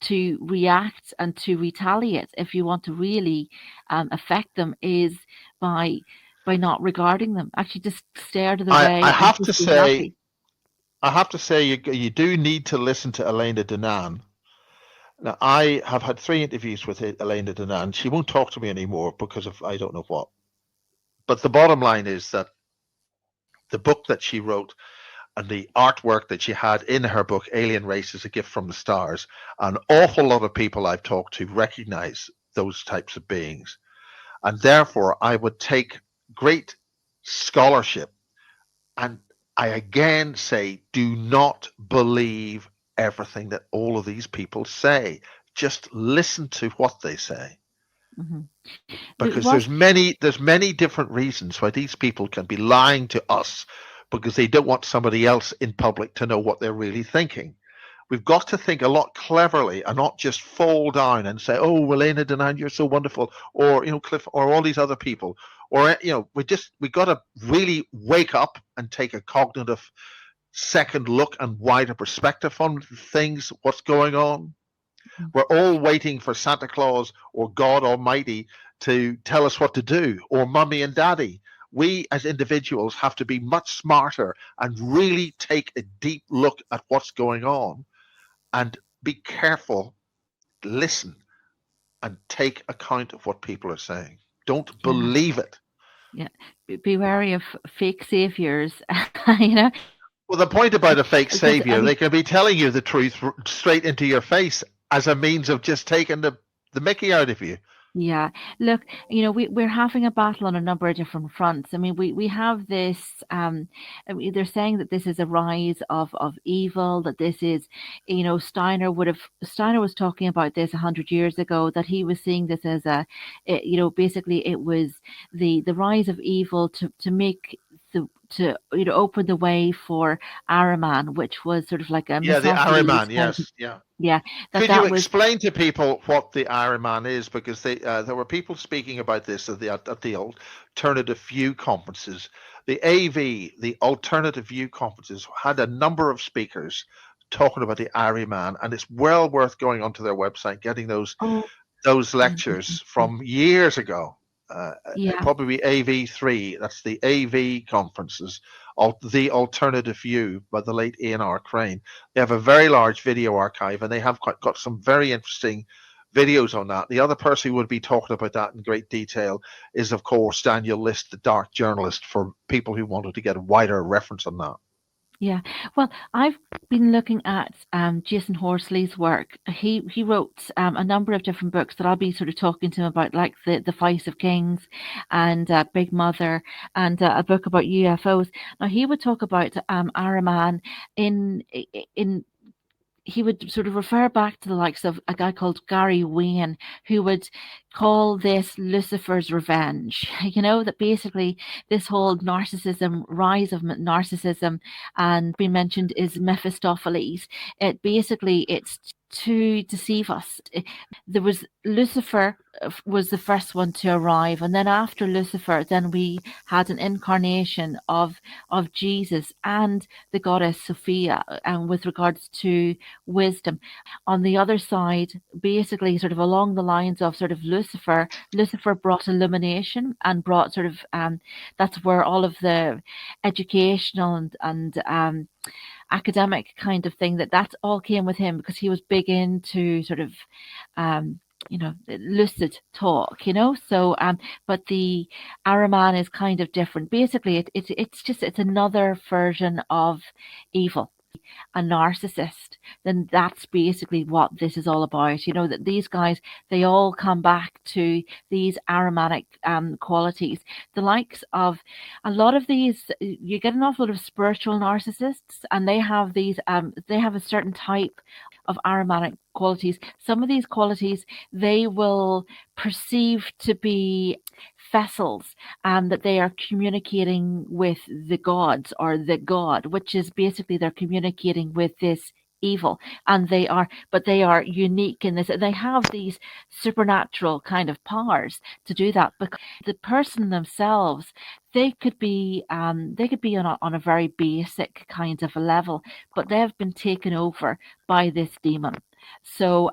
to react and to retaliate if you want to really affect them is by by not regarding them. Actually, just stare out of the
I
way and
have to
just be
say,
happy.
you do need to listen to Elena Danan. Now, I have had 3 interviews with Elena Danan. She won't talk to me anymore because of I don't know what. But the bottom line is that the book that she wrote and the artwork that she had in her book, Alien Races, A Gift from the Stars, an awful lot of people I've talked to recognize those types of beings. And therefore, I would take great scholarship. And I again say, do not believe everything that all of these people say. Just listen to what they say.
Hmm.
Because
What?
there's many different reasons why these people can be lying to us because they don't want somebody else in public to know what they're really thinking. We've got to think a lot cleverly and not just fall down and say, "Oh, Elena Denan, you're so wonderful," or Cliff, or all these other people, or we got to really wake up and take a cognitive second look and wider perspective on things, what's going on. We're all waiting for Santa Claus or God Almighty to tell us what to do, or Mummy and Daddy. We as individuals have to be much smarter and really take a deep look at what's going on and be careful, listen, and take account of what people are saying. Don't
Yeah,
believe it.
yeah. Be wary of fake saviors. You know,
Well, the point about a fake
because
savior, they can be telling you the truth straight into your face as a means of just taking the Mickey out of you.
yeah, look, we're having a battle on a number of different fronts. I mean, we have this, they're saying that this is a rise of evil, that this is, Steiner was talking about this 100 years ago, that he was seeing this as basically it was the rise of evil to make to open the way for Ahriman, which was sort of like a
Yeah, the
Misopheles
Ahriman,
kind of,
yes, yeah.
yeah,
Could you
that was.
explain to people what the Ahriman is? Because there were people speaking about this at the alternative view conferences. The AV, the alternative view conferences, had a number of speakers talking about the Ahriman, and it's well worth going onto their website, getting
Oh,
those
interesting.
lectures from years ago.
Yeah.
Probably AV3, that's the AV conferences, the alternative view by the late Ian R. Crane. They have a very large video archive and they have got some very interesting videos on that. The other person who would be talking about that in great detail is, of course, Daniel List, the dark journalist, for people who wanted to get a wider reference on that.
Yeah. Well, I've been looking at Jason Horsley's work. He wrote a number of different books that I'll be sort of talking to him about, like the Feast of Kings and Big Mother, and a book about UFOs. Now he would talk about Ahriman in in he would sort of refer back to the likes of a guy called Gary Wayne, who would call this Lucifer's revenge. That basically this whole rise of narcissism, and being mentioned is Mephistopheles. It's to deceive us. There was Lucifer was the first one to arrive, and then after Lucifer, then we had an incarnation of Jesus and the goddess Sophia, and with regards to wisdom. On the other side, basically sort of along the lines of sort of Lucifer Lucifer. Lucifer brought illumination and brought sort of that's where all of the educational and academic kind of thing that all came with him, because he was big into sort of um lucid talk, so but the Ahriman is kind of different. Basically it's another version of evil, a narcissist. Then that's basically what this is all about. That these guys, they all come back to these aromatic qualities. The likes of a lot of these, you get an awful lot of spiritual narcissists, and they have they have a certain type of aromatic qualities. Some of these qualities they will perceive to be vessels, that they are communicating with the gods or the god, which is basically they're communicating with this evil, and they are unique in this. They have these supernatural kind of powers to do that, because the person themselves, they could be on a very basic kind of a level, but they have been taken over by this demon. So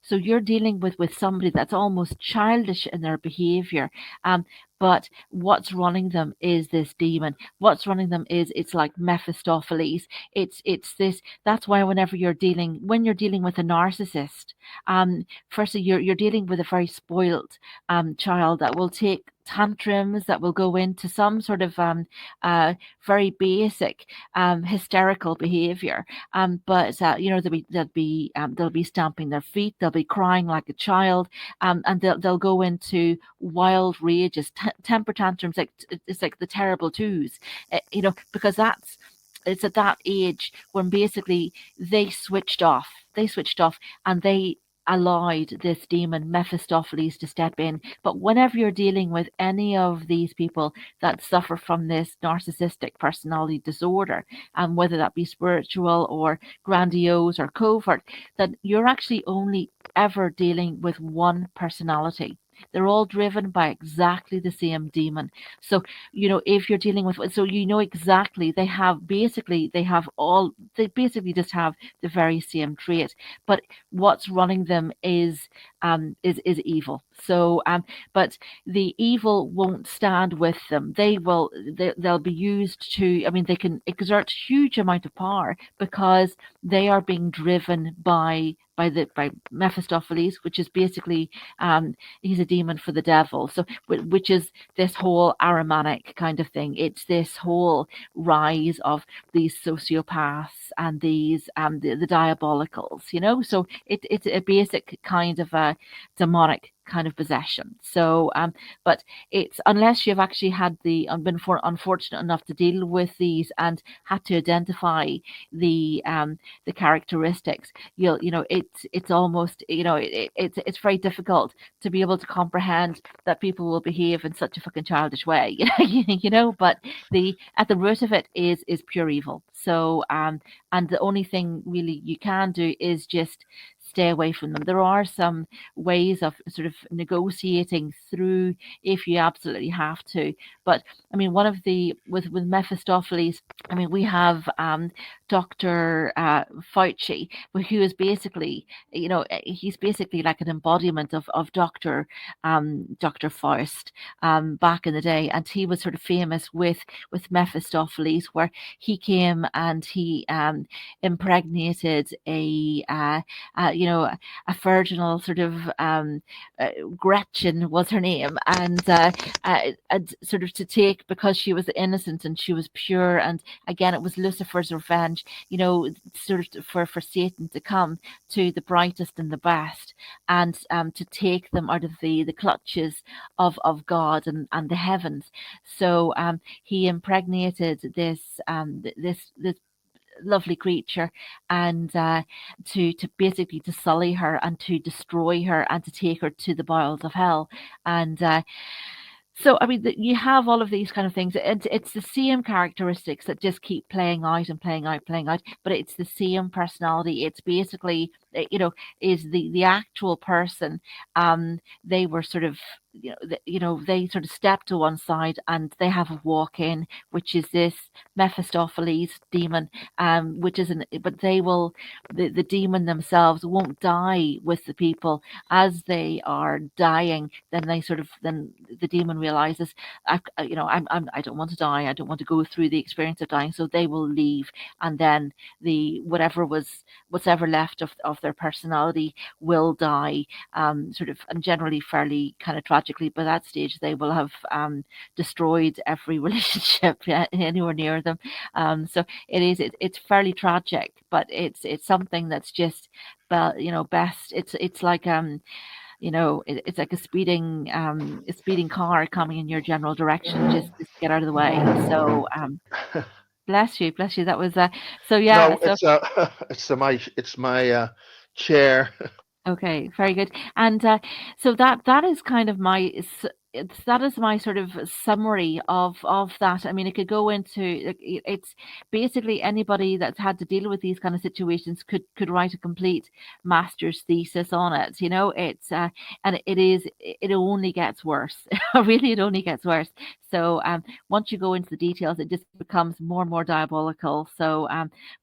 you're dealing with somebody that's almost childish in their behavior, but what's running them is this demon. What's running them is, it's like Mephistopheles. It's this. That's why when you're dealing with a narcissist, firstly you're dealing with a very spoiled child that will take tantrums, that will go into some sort of very basic hysterical behavior, but they'll be stamping their feet, they'll be crying like a child, and they'll go into wild rages, temper tantrums, like it's like the terrible twos, because it's at that age when basically they switched off, and they allowed this demon Mephistopheles to step in. But whenever you're dealing with any of these people that suffer from this narcissistic personality disorder, and whether that be spiritual or grandiose or covert, that you're actually only ever dealing with one personality. They're all driven by exactly the same demon. So, if you're dealing with, so exactly, they basically just have the very same trait, but what's running them is evil. So, but the evil won't stand with them. They'll be used to, they can exert huge amount of power, because they are being driven by Mephistopheles, which is basically he's a demon for the devil. So, which is this whole Ahrimanic kind of thing. It's this whole rise of these sociopaths and these the diabolicals. So it's a basic kind of a demonic kind of possession. So, but it's, unless you've actually had been unfortunate enough to deal with these and had to identify the characteristics, it's almost, it's very difficult to be able to comprehend that people will behave in such a fucking childish way, but at the root of it is pure evil. So, and the only thing really you can do is just stay away from them. There are some ways of sort of negotiating through if you absolutely have to. But one of with Mephistopheles, we have Dr. Fauci, who is basically, he's basically like an embodiment of Dr. Faust back in the day, and he was sort of famous with Mephistopheles, where he came and he impregnated a virginal sort of Gretchen was her name, and sort of to take, because she was innocent and she was pure, and again it was Lucifer's revenge, sort of for Satan to come to the brightest and the best, and to take them out of the clutches of God and the heavens. So he impregnated this lovely creature, and to basically to sully her and to destroy her and to take her to the bowels of hell. And so, you have all of these kind of things. It's the same characteristics that just keep playing out and playing out, but it's the same personality. It's basically, is the actual person. They were sort of they sort of step to one side and they have a walk in, which is this Mephistopheles demon, which isn't, but the demon themselves won't die with the people as they are dying. Then the demon realizes, I don't want to die. I don't want to go through the experience of dying. So they will leave, and then the what's ever left of their personality will die, sort of, and generally fairly kind of tragically. By that stage, they will have destroyed every relationship anywhere near them. So it's fairly tragic, but it's something that's just, best. It's like it's like a speeding car coming in your general direction, just to get out of the way. So bless you, bless you. That was so yeah.
No,
So
it's my chair.
okay, very good. And so that is kind of that is my sort of summary of that. I mean, it could go into it's basically anybody that's had to deal with these kind of situations could write a complete master's thesis on it. It's and it only gets worse. Really, it only gets worse. So once you go into the details, it just becomes more and more diabolical. So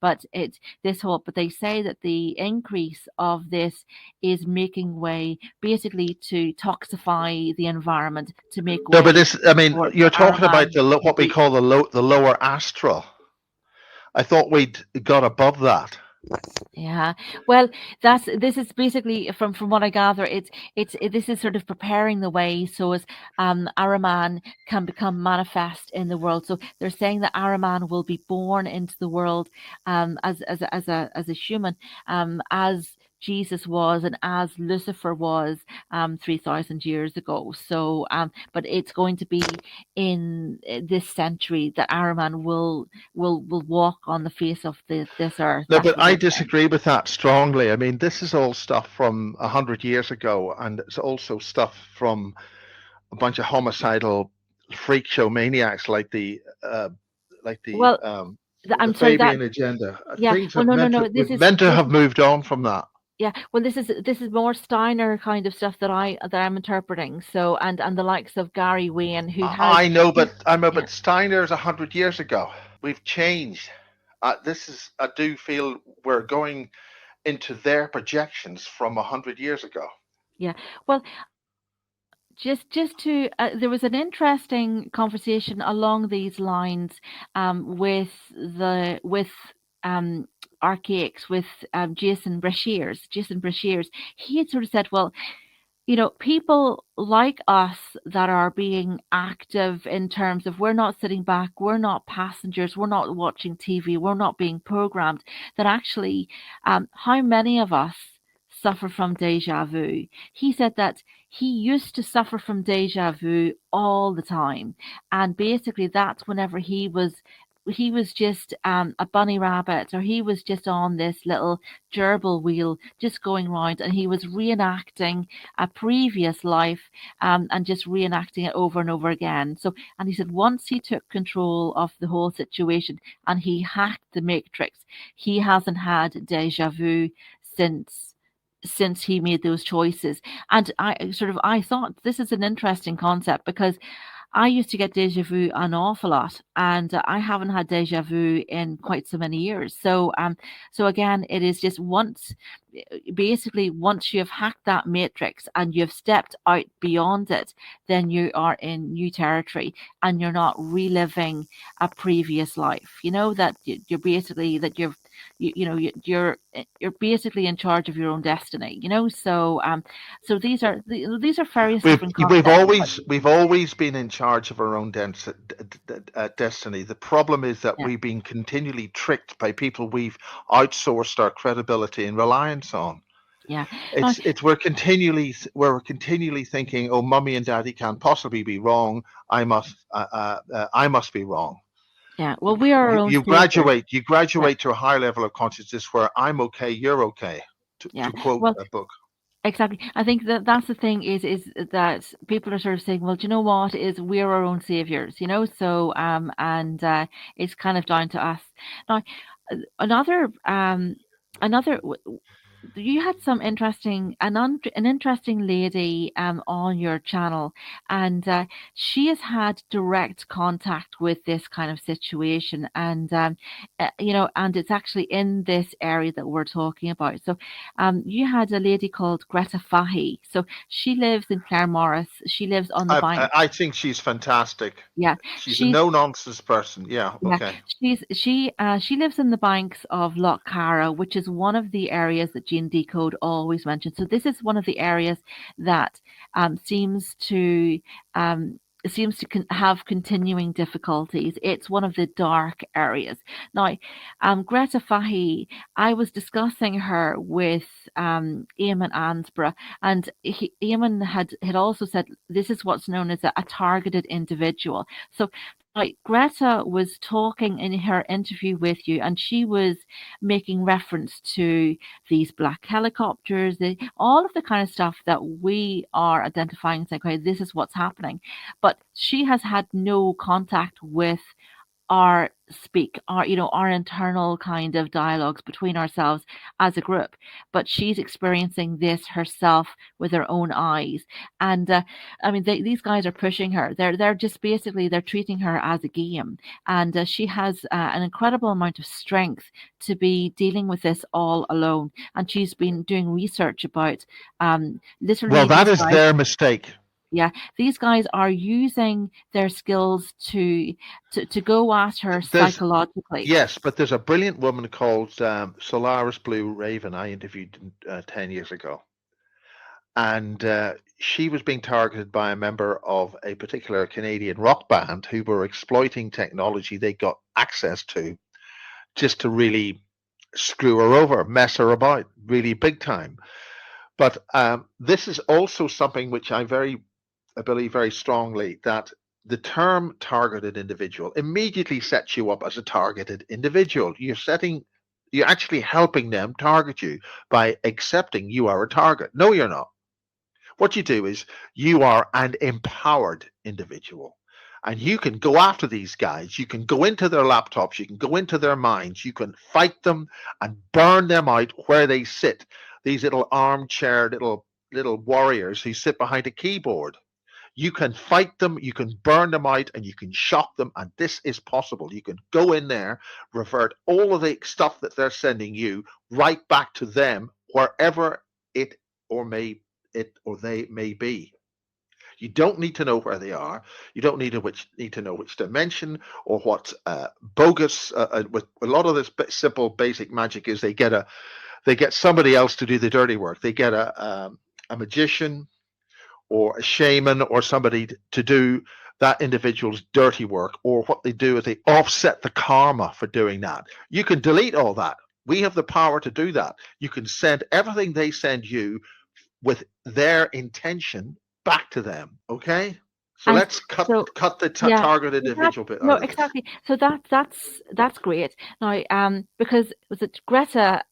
but they say that the increase of this is making way basically to toxify the environment, to make
No, but
way for
you're talking about
Ahriman.
what we call the lower astral. I thought we'd got above that.
Yeah. Well, this is basically from what I gather, this is sort of preparing the way so as Ahriman can become manifest in the world. So they're saying that Ahriman will be born into the world as a human, as Jesus was and as Lucifer was 3,000 years ago. So but it's going to be in this century that Ahriman will walk on the face of this earth.
No,
That's
but
what
I
they're saying.
disagree with that strongly. I mean, this is all stuff from 100 years ago, and it's also stuff from a bunch of homicidal freak show maniacs like
Well,
the
I'm sorry that
Fabian agenda.
yeah.
Things
Well,
have
no, no,
meant
no.
to we've meant to have moved on from that.
Yeah. Well, this is more Steiner kind of stuff that I'm interpreting. So and the likes of Gary Wayne, who has
I know,
he, yeah.
but Steiner's 100 years ago. We've changed. I do feel we're going into their projections from 100 years ago.
Yeah. Well, just to there was an interesting conversation along these lines with um archaics with Jason Breshears. He had sort of said, well, people like us that are being active in terms of we're not sitting back, we're not passengers, we're not watching TV, we're not being programmed, that actually, how many of us suffer from deja vu? He said that he used to suffer from deja vu all the time. And basically, that's whenever he was just a bunny rabbit, or he was just on this little gerbil wheel just going round, and he was reenacting a previous life, and just reenacting it over and over again. So, and he said once he took control of the whole situation and he hacked the matrix, he hasn't had deja vu since he made those choices. And I thought this is an interesting concept, because I used to get deja vu an awful lot, and I haven't had deja vu in quite so many years. So again, it is just basically, once you've hacked that matrix and you've stepped out beyond it, then you are in new territory, and you're not reliving a previous life. That you're basically that you're basically in charge of your own destiny. So these are various
We've
different
we've
concepts. But
always been in charge of our own destiny. The problem is that
yeah,
we've been continually tricked by people we've outsourced our credibility and reliance on.
yeah. No,
It's we're continually thinking, oh, mummy and daddy can't possibly be wrong. I must be wrong.
yeah. Well, we are our own
You
savior.
graduate you
Yeah,
graduate to a higher level of consciousness where I'm okay, you're okay.
yeah.
To quote
Well,
a book.
exactly. I think that's the thing is that people are sort of saying, well, do you know what? Is we're our own saviors, So and it's kind of down to us. Now, another another. you had some an interesting lady on your channel, and she has had direct contact with this kind of situation, and and it's actually in this area that we're talking about. So you had a lady called Greta Fahy. So she lives in Claremorris. She lives on the bank.
I think she's fantastic.
Yeah,
She's a
she's
no nonsense person. Yeah.
yeah,
Okay.
she lives in the banks of Lough, Cara, which is one of the areas that Gene Decode always mentions. So this is one of the areas that um, seems to um, have continuing difficulties. It's one of the dark areas. Now, Greta Fahy, I was discussing her with Eamon Ansborough, and Eamon had also said this is what's known as a targeted individual. So like Greta was talking in her interview with you, and she was making reference to these black helicopters, all of the kind of stuff that we are identifying and saying, okay, this is what's happening. But she has had no contact with our internal kind of dialogues between ourselves as a group, but she's experiencing this herself with her own eyes. And I mean, these guys are pushing her. They're just basically they're treating her as a game, and she has an incredible amount of strength to be dealing with this all alone. And she's been doing research about
Well,
literally
that
these
is
guys.
their mistake.
Yeah, these guys are using their skills to go at her
There's
psychologically.
Yes, but there's a brilliant woman called Solaris Blue Raven I interviewed 10 years ago. And she was being targeted by a member of a particular Canadian rock band who were exploiting technology they got access to just to really screw her over, mess her about, really big time. But this is also something which I believe very strongly that the term targeted individual immediately sets you up as a targeted individual. You're actually helping them target you by accepting you are a target. No, you're not. What you do is you are an empowered individual. And you can go after these guys. You can go into their laptops. You can go into their minds. You can fight them and burn them out where they sit. These little armchair, little warriors who sit behind a keyboard. You can fight them, you can burn them out, and you can shock them. And this is possible. You can go in there, revert all of the stuff that they're sending you right back to them, wherever it or may it or they may be. You don't need to know where they are. You don't need to know which dimension or what bogus. With a lot of this simple basic magic is they get somebody else to do the dirty work. They get a magician or a shaman or somebody to do that individual's dirty work, or what they do is they offset the karma for doing that. You can delete all that. We have the power to do that. You can send everything they send you with their intention back to them. Okay, so
And
let's
so
cut the
yeah,
target
so that
individual bit
no,
out of this.
exactly. So that's great. Now, because was it Greta?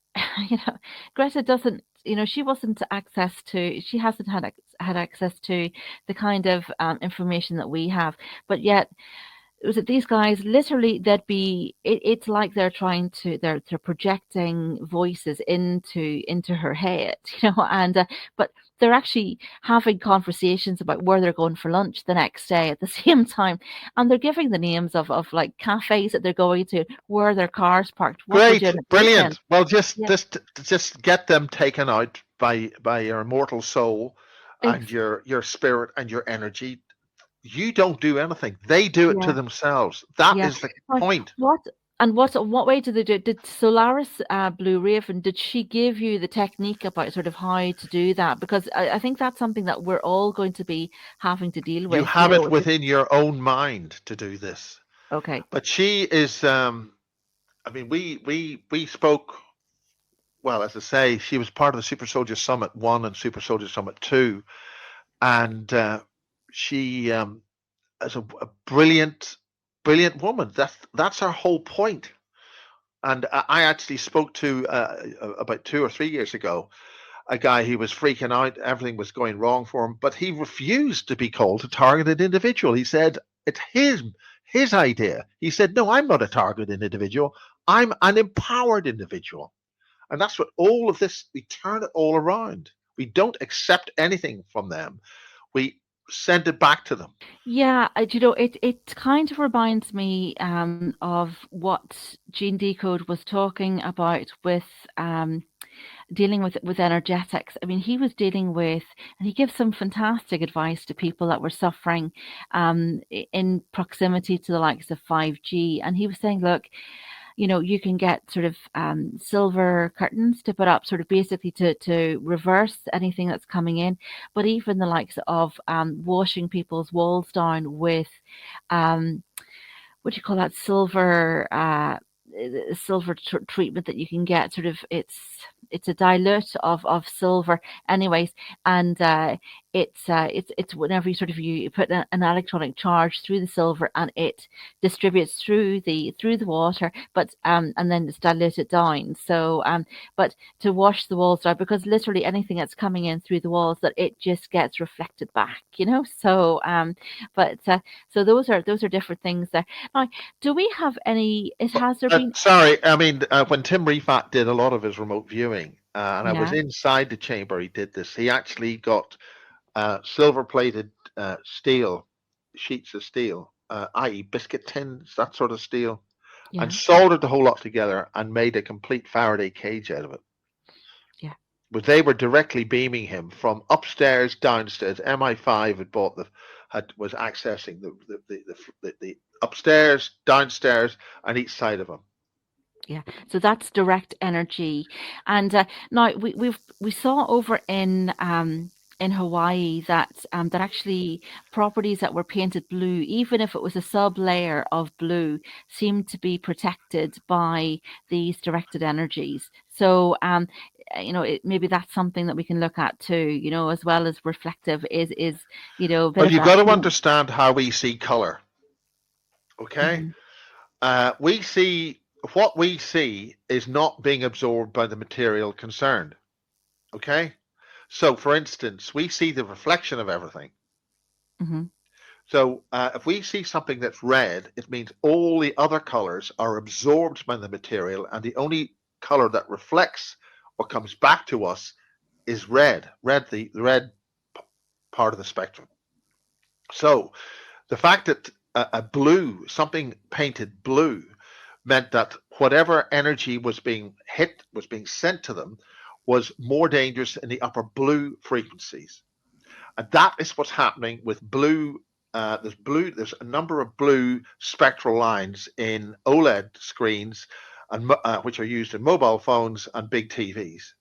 Greta doesn't. She wasn't access to. She hasn't had access to the kind of information that we have, but yet was it these guys literally it's like they're projecting voices into her head, and but they're actually having conversations about where they're going for lunch the next day at the same time, and they're giving the names of like cafes that they're going to, where their cars parked, what they're
Great,
doing at the weekend.
brilliant. Well, just
Yeah,
just get them taken out by your immortal soul and
ex-
your spirit and your energy. You don't do anything. They do it to
yeah.
themselves. That
Yeah.
is the
Like,
point.
what way did they do it? Did Solaris Blue Raven, did she give you the technique about sort of how to do that? Because I think that's something that we're all going to be having to deal
You
with,
have it within your own mind to do this.
okay.
But she is I mean we spoke, well, as I say, she was part of the Super Soldier Summit 1 and Super Soldier Summit 2, and she is a brilliant woman. That's her whole point. And I actually spoke to about 2 or 3 years ago a guy who was freaking out. Everything was going wrong for him, but he refused to be called a targeted individual. He said it's his idea. He said, "No, I'm not a targeted individual. I'm an empowered individual." And that's what all of this, we turn it all around. We don't accept anything from them. We send it back to them.
Yeah, it kind of reminds me of what Gene Decode was talking about with dealing with energetics. I mean, he was dealing with, and he gives some fantastic advice to people that were suffering in proximity to the likes of 5G. And he was saying, look, you can get sort of silver curtains to put up, sort of basically to reverse anything that's coming in. But even the likes of washing people's walls down with what do you call that, silver treatment that you can get, sort of, it's a dilute of silver anyways, and it's whenever you put an electronic charge through the silver, and it distributes through the water, but and then it's diluted down. So but to wash the walls down, because literally anything that's coming in through the walls, that it just gets reflected back, so but so those are different things there. Now, do we have any, has there been?
Sorry, I mean, when Tim Refat did a lot of his remote viewing, and I was
Yeah,
inside the chamber, he did this. He actually got silver-plated steel, sheets of steel, i.e. biscuit tins, that sort of steel, and
yeah,
soldered the whole lot together and made a complete Faraday cage out of it.
yeah.
But they were directly beaming him from upstairs, downstairs. MI5 was accessing the upstairs, downstairs, and each side of him.
Yeah, so that's direct energy, and now we saw over in Hawaii that that actually properties that were painted blue, even if it was a sub layer of blue, seemed to be protected by these directed energies. So maybe that's something that we can look at too. As well as reflective is a bit
Well,
of
you've
that.
got to understand how we see color. Okay,
Hmm.
we see what we see is not being absorbed by the material concerned. Okay, so for instance, we see the reflection of everything.
Hmm.
So if we see something that's red, it means all the other colors are absorbed by the material, and the only color that reflects or comes back to us is red. The red part of the spectrum. So the fact that a blue, something painted blue, meant that whatever energy was being sent to them, was more dangerous in the upper blue frequencies. And that is what's happening with blue. There's a number of blue spectral lines in OLED screens, and which are used in mobile phones and big TVs.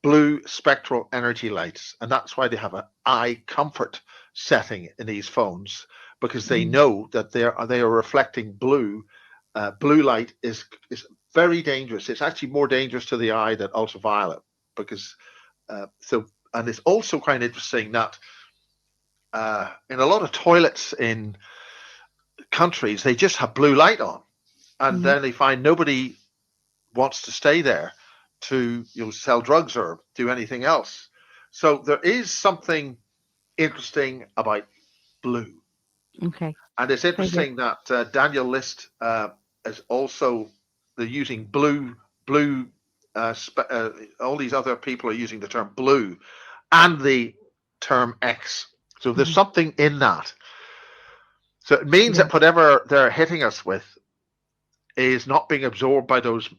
Blue spectral energy lights, and that's why they have an eye comfort setting in these phones, because they
Hmm.
know that they are reflecting blue. Blue light is very dangerous. It's actually more dangerous to the eye than ultraviolet, because and it's also quite interesting that in a lot of toilets in countries, they just have blue light on, and
Hmm.
then they find nobody wants to stay there to sell drugs or do anything else. So there is something interesting about blue,
Okay,
and it's
very good.
interesting that Daniel List is also they're using blue. All these other people are using the term blue and the term X. So there's
Hmm.
something in that. So it means
Yeah.
that whatever they're hitting us with is not being absorbed by those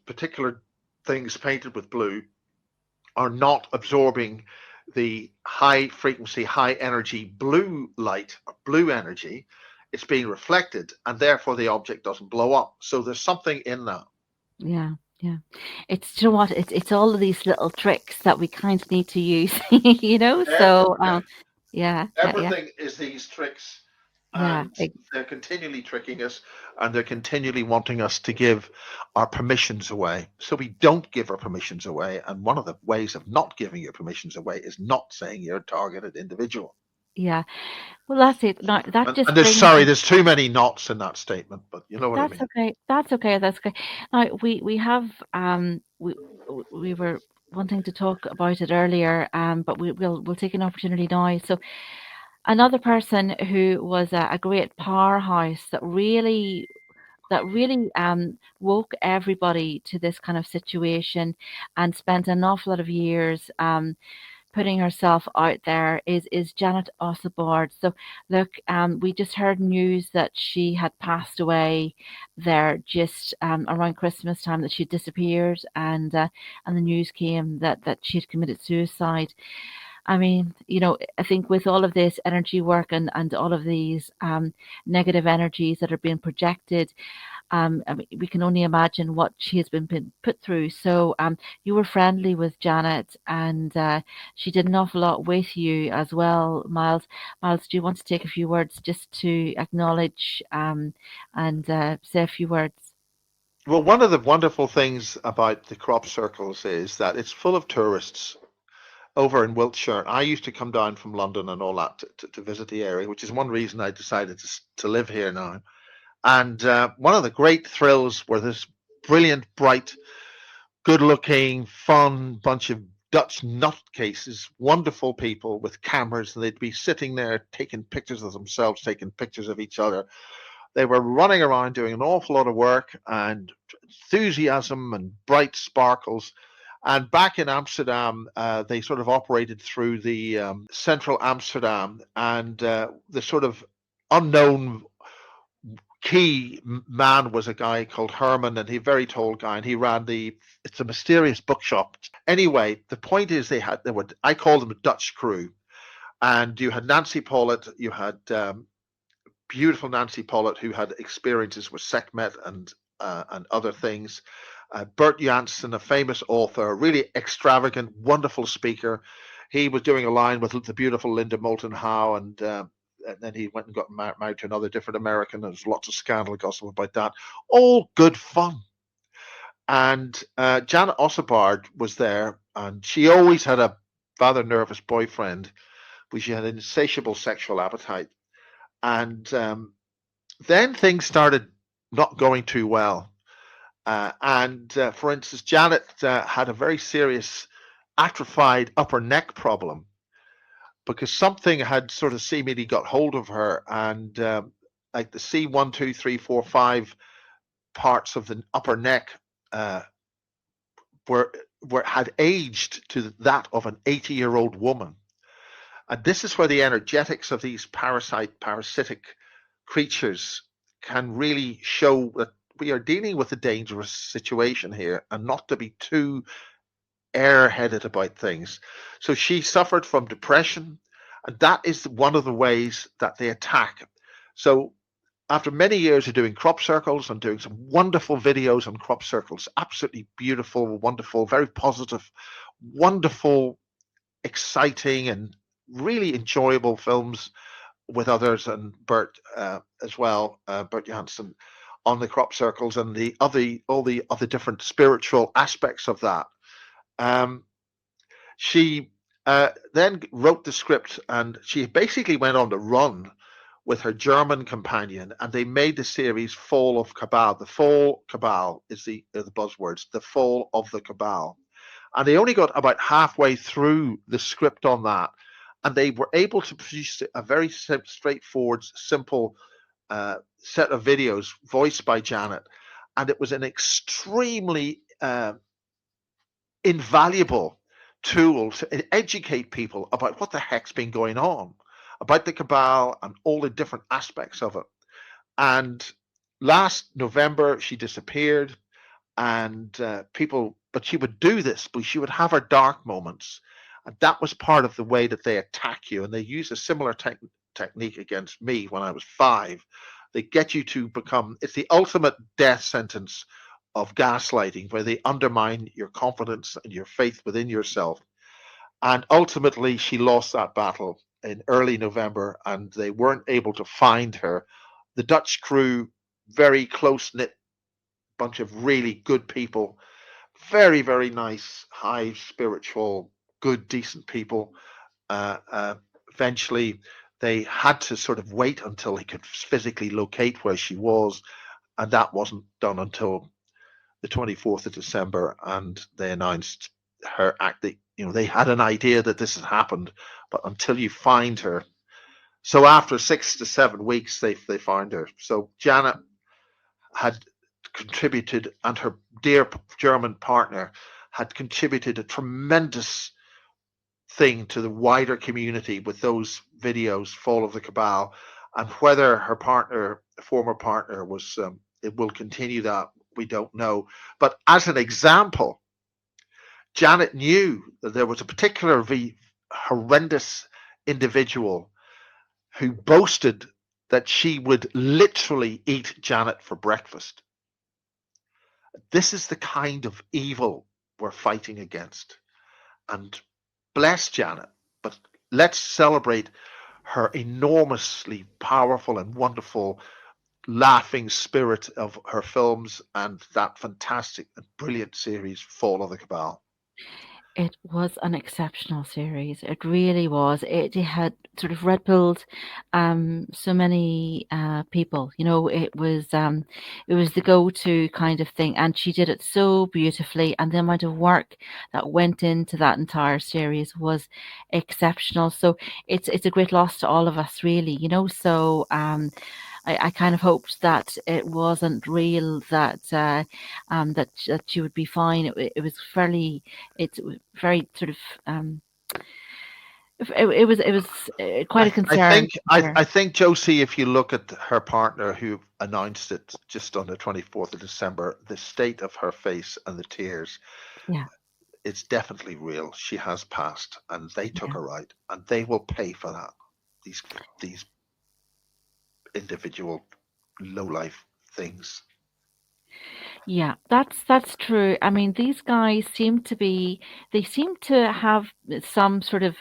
particular things painted with blue, are not absorbing the high frequency, high energy blue light, or blue energy. It's being reflected, and therefore the object doesn't blow up. So there's something in that.
Yeah, yeah. It's, you know what? It's all of these little tricks that we kind of need to use, you know? So,
Everything,
yeah, yeah, yeah,
everything is these tricks,
yeah,
and they're continually tricking us, and they're continually wanting us to give our permissions away. So we don't give our permissions away, and one of the ways of not giving your permissions away is not saying you're a targeted individual.
yeah. Well, that's it. Now, that
And
just
there's
brings
sorry,
me.
there's too many knots in that statement, but you know what I
That's
mean.
okay. That's okay. That's okay. Now, we have we were wanting to talk about it earlier, but we'll take an opportunity now. So, another person who was a great powerhouse that really that really woke everybody to this kind of situation and spent an awful lot of years putting herself out there is Janet Osibord. So look, we just heard news that she had passed away there just around Christmas time, that she disappeared, and the news came that she had committed suicide. I mean, I think with all of this energy work and all of these negative energies that are being projected, I mean, we can only imagine what she has been put through. So you were friendly with Janet, and she did an awful lot with you as well, Miles. Miles, do you want to take a few words just to acknowledge and say a few words?
Well, one of the wonderful things about the crop circles is that it's full of tourists over in Wiltshire. I used to come down from London and all that to visit the area, which is one reason I decided to live here now. And one of the great thrills were this brilliant, bright, good-looking, fun bunch of Dutch nutcases, wonderful people with cameras, and they'd be sitting there taking pictures of themselves, taking pictures of each other. They were running around doing an awful lot of work and enthusiasm and bright sparkles. And back in Amsterdam, they sort of operated through the central Amsterdam, and the sort of unknown key man was a guy called Ahriman, and he very tall guy, and he ran it's a mysterious bookshop. Anyway, the point is they were, I called them a Dutch crew, and you had Nancy Pollitt, you had beautiful Nancy Pollitt, who had experiences with Sekhmet and other things. Bert Johnston, a famous author, a really extravagant, wonderful speaker. He was doing a line with the beautiful Linda Moulton Howe, and then he went and got married to another different American. There's lots of scandal gossip about that. All good fun. And Janet Osibord was there, and she always had a rather nervous boyfriend, but she had an insatiable sexual appetite. And then things started not going too well. For instance, Janet had a very serious atrophied upper neck problem, because something had sort of seemingly got hold of her, and like the C1, 2, 3, 4, 5 parts of the upper neck had aged to that of an 80-year-old woman. And this is where the energetics of these parasitic creatures can really show that we are dealing with a dangerous situation here, and not to be too airheaded about things. So she suffered from depression, and that is one of the ways that they attack. So after many years of doing crop circles and doing some wonderful videos on crop circles, absolutely beautiful, wonderful, very positive, wonderful, exciting, and really enjoyable films with others, and Bert as well, Bert Johnston, on the crop circles and all the other different spiritual aspects of that. She then wrote the script, and she basically went on the run with her German companion, and they made the series Fall of Cabal. The Fall Cabal is the buzzwords, the Fall of the Cabal. And they only got about halfway through the script on that, and they were able to produce a very straightforward, simple set of videos voiced by Janet. And it was an extremely invaluable tool to educate people about what the heck's been going on, about the cabal and all the different aspects of it. And last November, she disappeared, and but she would do this, but she would have her dark moments. And that was part of the way that they attack you. And they use a similar technique against me when I was 5. They get you to become, it's the ultimate death sentence of gaslighting, where they undermine your confidence and your faith within yourself. And ultimately, she lost that battle in early November, and they weren't able to find her. The Dutch crew, very close-knit bunch of really good people, very, very nice, high spiritual, good, decent people. Eventually, they had to sort of wait until he could physically locate where she was, and that wasn't done until the 24th of December, and they announced her act. They had an idea that this had happened, but until you find her. So after 6 to 7 weeks, they found her. So Janet had contributed, and her dear German partner had contributed a tremendous thing to the wider community with those videos, Fall of the Cabal, and whether her partner, former partner, was it will continue that, we don't know. But as an example, Janet knew that there was a particularly horrendous individual who boasted that she would literally eat Janet for breakfast. This is the kind of evil we're fighting against. And bless Janet, but let's celebrate her enormously powerful and wonderful laughing spirit of her films and that fantastic and brilliant series, Fall of the Cabal.
It was an exceptional series. It really was. It had sort of red pilled so many people. It was the go-to kind of thing, and she did it so beautifully. And the amount of work that went into that entire series was exceptional. So it's a great loss to all of us, really. So I kind of hoped that it wasn't real, that she would be fine. It was very sort of it was quite a concern.
I think Josie, if you look at her partner who announced it just on the 24th of December, the state of her face and the tears,
yeah,
it's definitely real. She has passed, and they took
yeah.
her out, and they will pay for that. These individual low-life things.
Yeah, that's true. I mean, these guys seem to have some sort of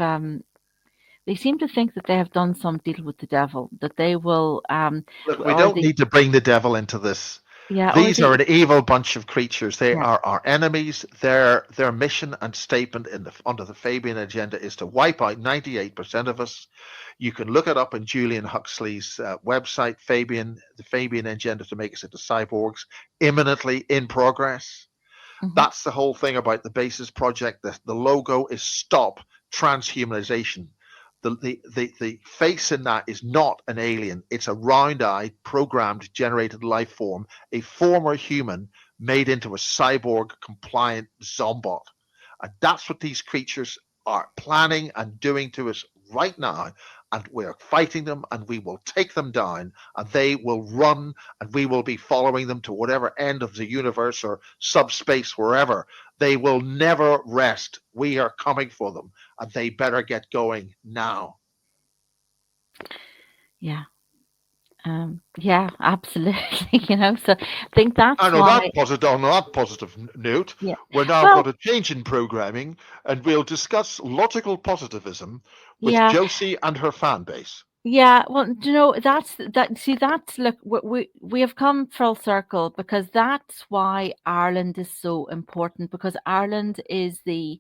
they seem to think that they have done some deal with the devil, that they will
Look, we don't need to bring the devil into this. These are an evil bunch of creatures. They are our enemies. Their mission and statement under the Fabian agenda is to wipe out 98% of us. You can look it up in Julian Huxley's website, the Fabian agenda to make us into cyborgs, imminently in progress. Mm-hmm. That's the whole thing about the Basis Project. The logo is Stop Transhumanization. The face in that is not an alien. It's a round-eyed, programmed, generated life form, a former human made into a cyborg-compliant zombot. And that's what these creatures are planning and doing to us right now. And we're fighting them, and we will take them down, and they will run, and we will be following them to whatever end of the universe or subspace, wherever. They will never rest. We are coming for them, and they better get going now.
Yeah. Yeah, absolutely. So I think that's
on that positive note, we're now going to change in programming, and we'll discuss logical positivism with Josie and her fan base.
Yeah, well, look, we have come full circle, because that's why Ireland is so important, because Ireland is the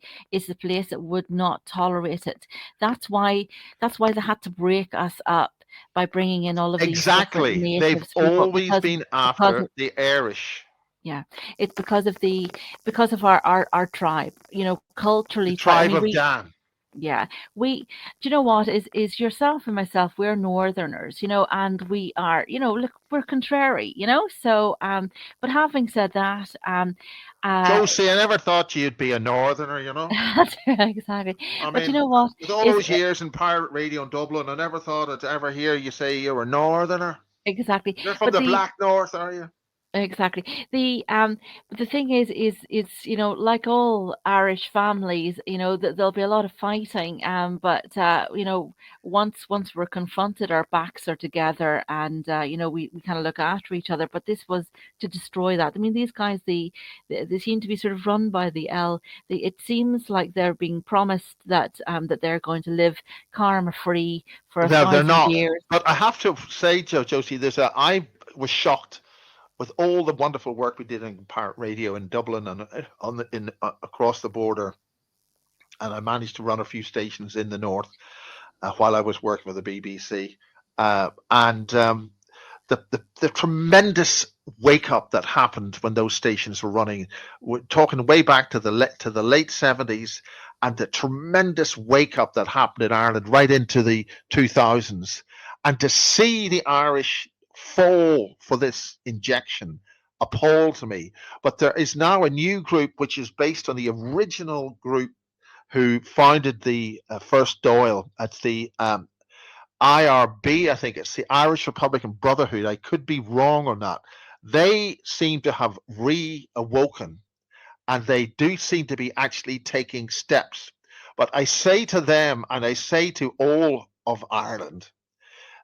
place that would not tolerate it. That's why they had to break us up by bringing in all of these different natives.
They've always been after the Irish.
Yeah, it's because of our tribe, culturally.
The tribe of Dan.
Yeah, do you know what is yourself and myself? We're Northerners, and we are, look, we're contrary, So, but having said that,
Josie, I never thought you'd be a Northerner,
Exactly.
I
but mean, you know what?
With all those years in pirate radio in Dublin, I never thought I'd ever hear you say you were a Northerner.
Exactly.
You're from the Black North, are you?
Exactly. But the thing is, like all Irish families, there'll be a lot of fighting. But once we're confronted, our backs are together, and we kind of look after each other. But this was to destroy that. I mean, these guys, they seem to be sort of run by the L. It seems like they're being promised that they're going to live karma free for 1,000 years.
But I have to say, Josie, I was shocked with all the wonderful work we did in pirate radio in Dublin and across the border, and I managed to run a few stations in the north while I was working with the BBC, and the tremendous wake up that happened when those stations were running. We're talking way back to the late 70s, and the tremendous wake up that happened in Ireland right into the 2000s, and to see the Irish fall for this injection appalls me. But there is now a new group which is based on the original group who founded the first Doyle. It's the IRB, I think it's the Irish Republican Brotherhood. I could be wrong on that. They seem to have reawoken, and they do seem to be actually taking steps. But I say to them, and I say to all of Ireland,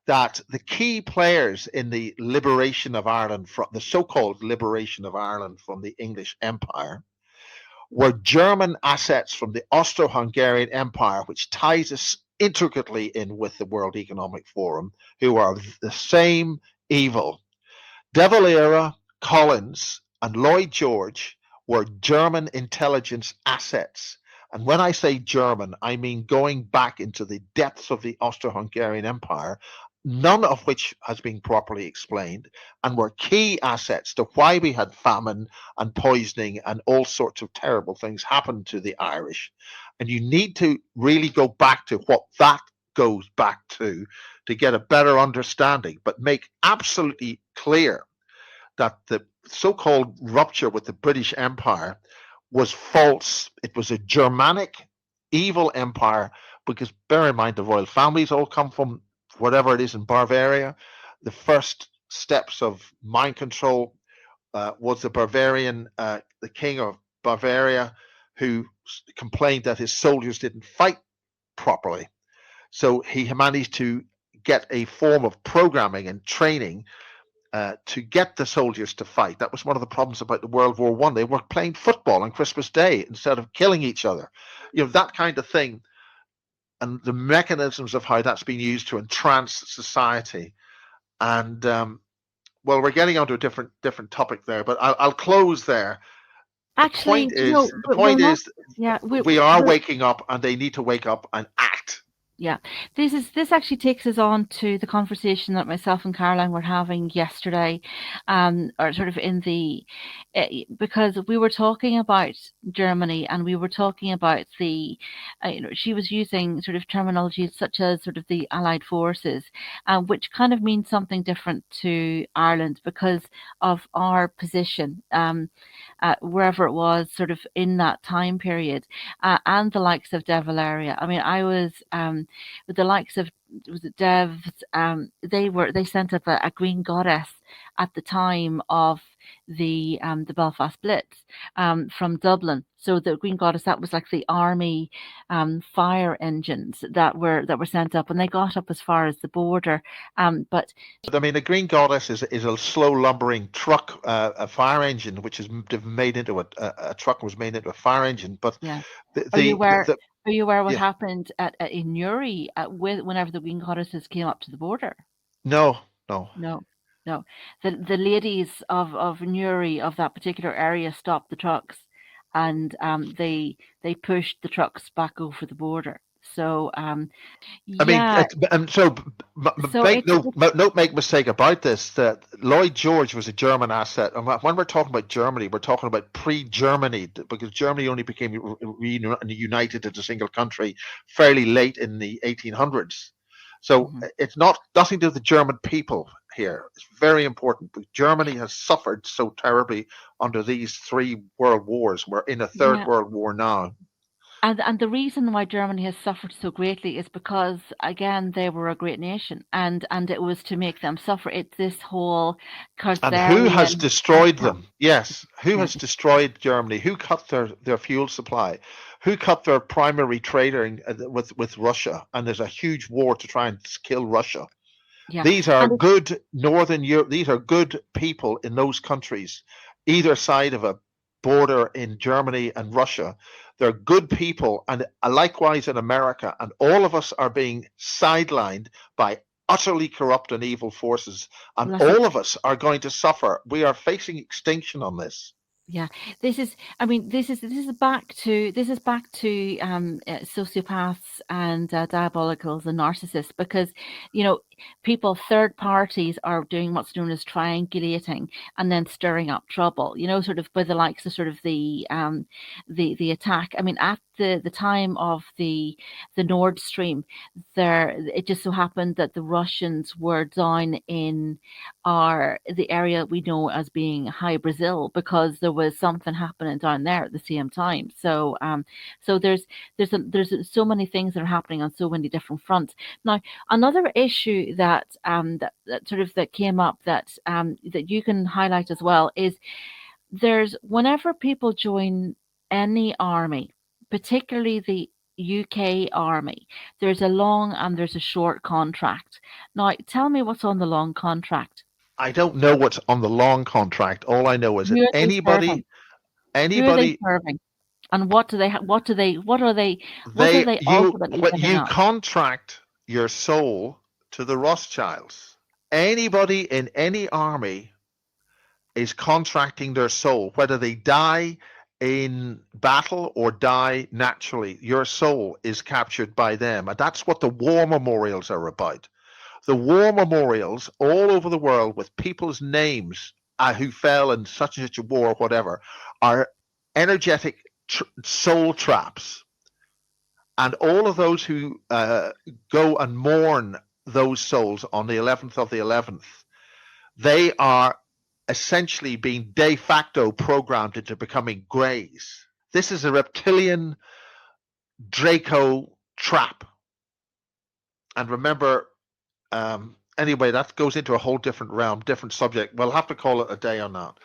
that the key players in the liberation of Ireland, from the so-called liberation of Ireland from the English Empire, were German assets from the Austro-Hungarian Empire, which ties us intricately in with the World Economic Forum, who are the same evil. De Valera, Collins, and Lloyd George were German intelligence assets. And when I say German, I mean going back into the depths of the Austro-Hungarian Empire, none of which has been properly explained, and were key assets to why we had famine and poisoning and all sorts of terrible things happen to the Irish. And you need to really go back to what that goes back to get a better understanding, but make absolutely clear that the so-called rupture with the British Empire was false. It was a Germanic evil empire, because bear in mind the royal families all come from whatever it is in Bavaria. The first steps of mind control was the Bavarian, the king of Bavaria, who complained that his soldiers didn't fight properly. So he managed to get a form of programming and training to get the soldiers to fight. That was one of the problems about the World War I. They were playing football on Christmas Day instead of killing each other. You know, that kind of thing. And the mechanisms of how that's been used to entrance society. And well, we're getting onto a different topic there, but I'll close there.
Actually,
the point is, we are waking up, and they need to wake up and act.
Yeah, this actually takes us on to the conversation that myself and Caroline were having yesterday, or sort of in the because we were talking about Germany, and we were talking about the she was using sort of terminology such as sort of the Allied forces, which kind of means something different to Ireland because of our position. Wherever it was sort of in that time period, and the likes of De Valera. I mean, I was with the likes of, was it Devs, they sent up a green goddess at the time of the Belfast Blitz from Dublin. So the green goddess, that was like the army fire engines that were sent up, and they got up as far as the border. But
I mean, the green goddess is a slow lumbering truck, a fire engine, which is made into a truck was made into a fire engine. But
yeah, are you aware what happened in Newry whenever the green goddesses came up to the border?
No.
The ladies of Newry, of that particular area, stopped the trucks, and they pushed the trucks back over the border. So yeah.
I mean, make mistake about this, that Lloyd George was a German asset. And when we're talking about Germany, we're talking about pre-Germany, because Germany only became united as a single country fairly late in the 1800s. So it's nothing to do with the German people here. It's very important. But Germany has suffered so terribly under these three world wars. We're in a third world war now.
And the reason why Germany has suffered so greatly is because, again, they were a great nation, and it was to make them suffer. It's this whole Khazarian.
And who has destroyed them? Yes, who has destroyed Germany? Who cut their fuel supply? Who cut their primary trading with Russia? And there's a huge war to try and kill Russia. Yeah. These are good Northern Europe. These are good people in those countries, either side of a border in Germany and Russia. They're good people, and likewise in America. And all of us are being sidelined by utterly corrupt and evil forces, and all of us are going to suffer. We are facing extinction on this.
Yeah, this is back to sociopaths and diabolicals and narcissists, because people, third parties, are doing what's known as triangulating and then stirring up trouble. Sort of by the likes of sort of the attack. I mean, at the time of the Nord Stream, it just so happened that the Russians were down in the area we know as being High Brazil, because there was something happening down there at the same time. So there's so many things that are happening on so many different fronts. Now, another issue that that came up that you can highlight as well is whenever people join any army, particularly the UK army, there's a long and there's a short contract. Now, tell me what's on the long contract.
I don't know what's on the long contract. All I know is
Who
that
are they serving? Who are they
anybody,
serving? And what are they ultimately
when
giving
you
up?
contract your soul to the Rothschilds, anybody in any army is contracting their soul, whether they die in battle or die naturally. Your soul is captured by them, and that's what the war memorials are about. The war memorials all over the world with people's names who fell in such and such a war or whatever are energetic soul traps. And all of those who go and mourn those souls on the 11th of the 11th, they are essentially being de facto programmed into becoming greys. This is a reptilian Draco trap. And remember, anyway, that goes into a whole different realm, different subject. We'll have to call it a day on that.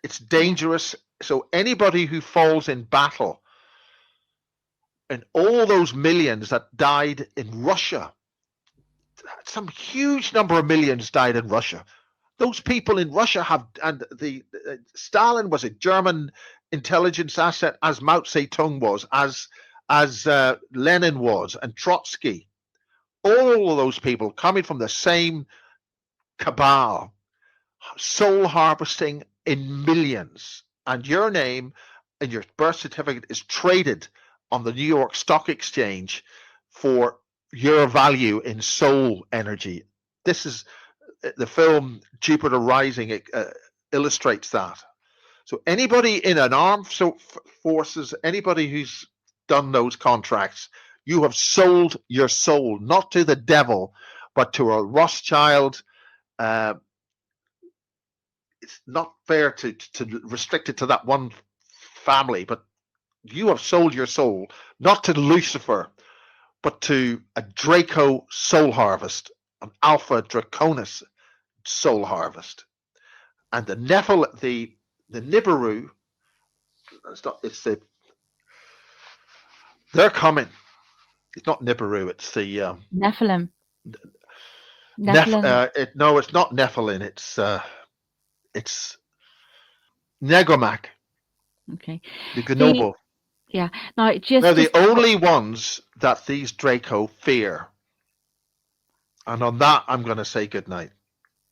It's dangerous. So anybody who falls in battle, and all those millions that died in Russia, some huge number of millions died in Russia. Those people in Russia and Stalin was a German intelligence asset, as Mao Zedong was, as Lenin was, and Trotsky. All of those people coming from the same cabal, soul harvesting in millions, and your name and your birth certificate is traded on the New York Stock Exchange for your value in soul energy. This is the film Jupiter Rising illustrates that. So anybody in an armed forces, anybody who's done those contracts, you have sold your soul, not to the devil, but to a Rothschild. It's not fair to restrict it to that one family, but you have sold your soul, not to Lucifer, but to a Draco soul harvest, an Alpha Draconis soul harvest. And the Nibiru, they're coming. It's not Nibiru, it's the
Nephilim.
no, it's not Nephilim. It's Negomac.
Okay.
The Gnobo.
Yeah. Now,
they're the only ones that these Draco fear. And on that, I'm going to say good night.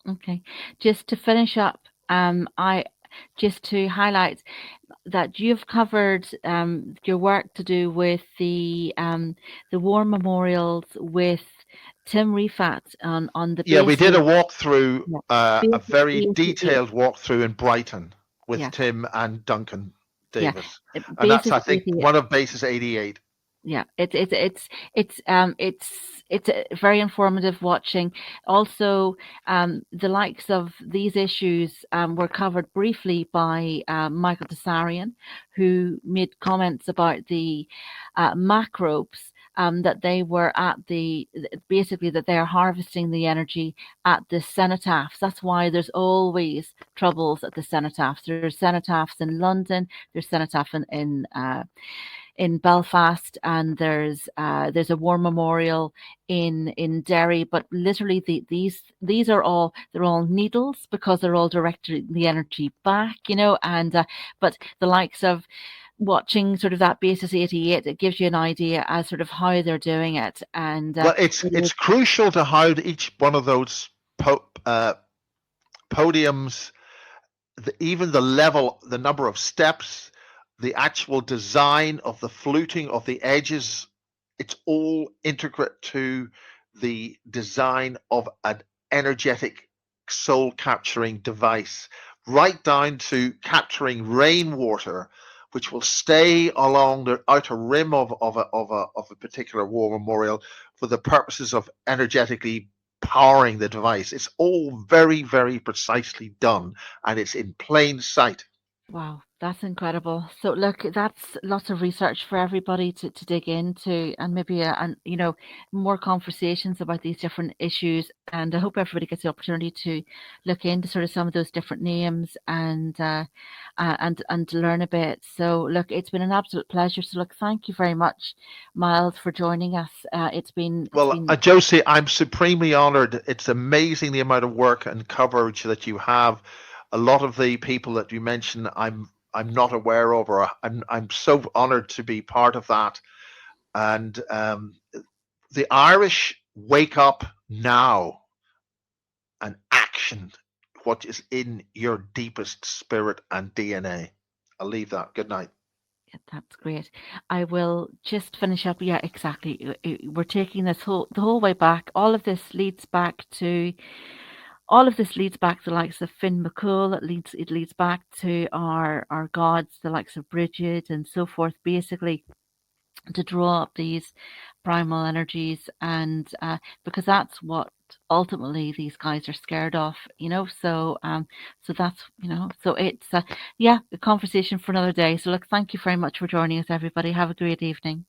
Okay. Just to finish up, just to highlight that you've covered your work to do with the war memorials with Tim Refat on the
we did a walkthrough, a very detailed walkthrough in Brighton with Tim and Duncan Davis, and that's, I think, one of bases 88.
Yeah, it's very informative watching. Also, the likes of these issues were covered briefly by Michael Khazarian, who made comments about the macrobes, that they were basically that they are harvesting the energy at the cenotaphs. That's why there's always troubles at the cenotaphs. There's cenotaphs in London. There's cenotaph in Belfast, and there's a war memorial in Derry. But literally, these are all needles, because they're all directing the energy back, and but the likes of watching sort of that basis 88, it gives you an idea as sort of how they're doing it. And
well, it's crucial to how each one of those podiums, even the level, the number of steps, the actual design of the fluting of the edges, it's all intricate to the design of an energetic soul capturing device, right down to capturing rainwater, which will stay along the outer rim of a particular war memorial for the purposes of energetically powering the device. It's all very, very precisely done, and it's in plain sight.
Wow, that's incredible. So look, that's lots of research for everybody to dig into, and maybe more conversations about these different issues. And I hope everybody gets the opportunity to look into sort of some of those different names and learn a bit. So look, it's been an absolute pleasure. So look, thank you very much, Miles, for joining us. It's
Well,
been
Josie, I'm supremely honored. It's amazing the amount of work and coverage that you have. A lot of the people that you mentioned, I'm not aware of, or I'm so honored to be part of that. And the Irish wake up now and action what is in your deepest spirit and DNA. I'll leave that. Good night.
Yeah, that's great. I will just finish up. Yeah, exactly. We're taking the whole way back. All of this leads back to the likes of Finn McCool. It leads back to our gods, the likes of Bridget and so forth. Basically, to draw up these primal energies, and because that's what ultimately these guys are scared of, so that's so it's yeah, a conversation for another day. So look, thank you very much for joining us, everybody. Have a great evening.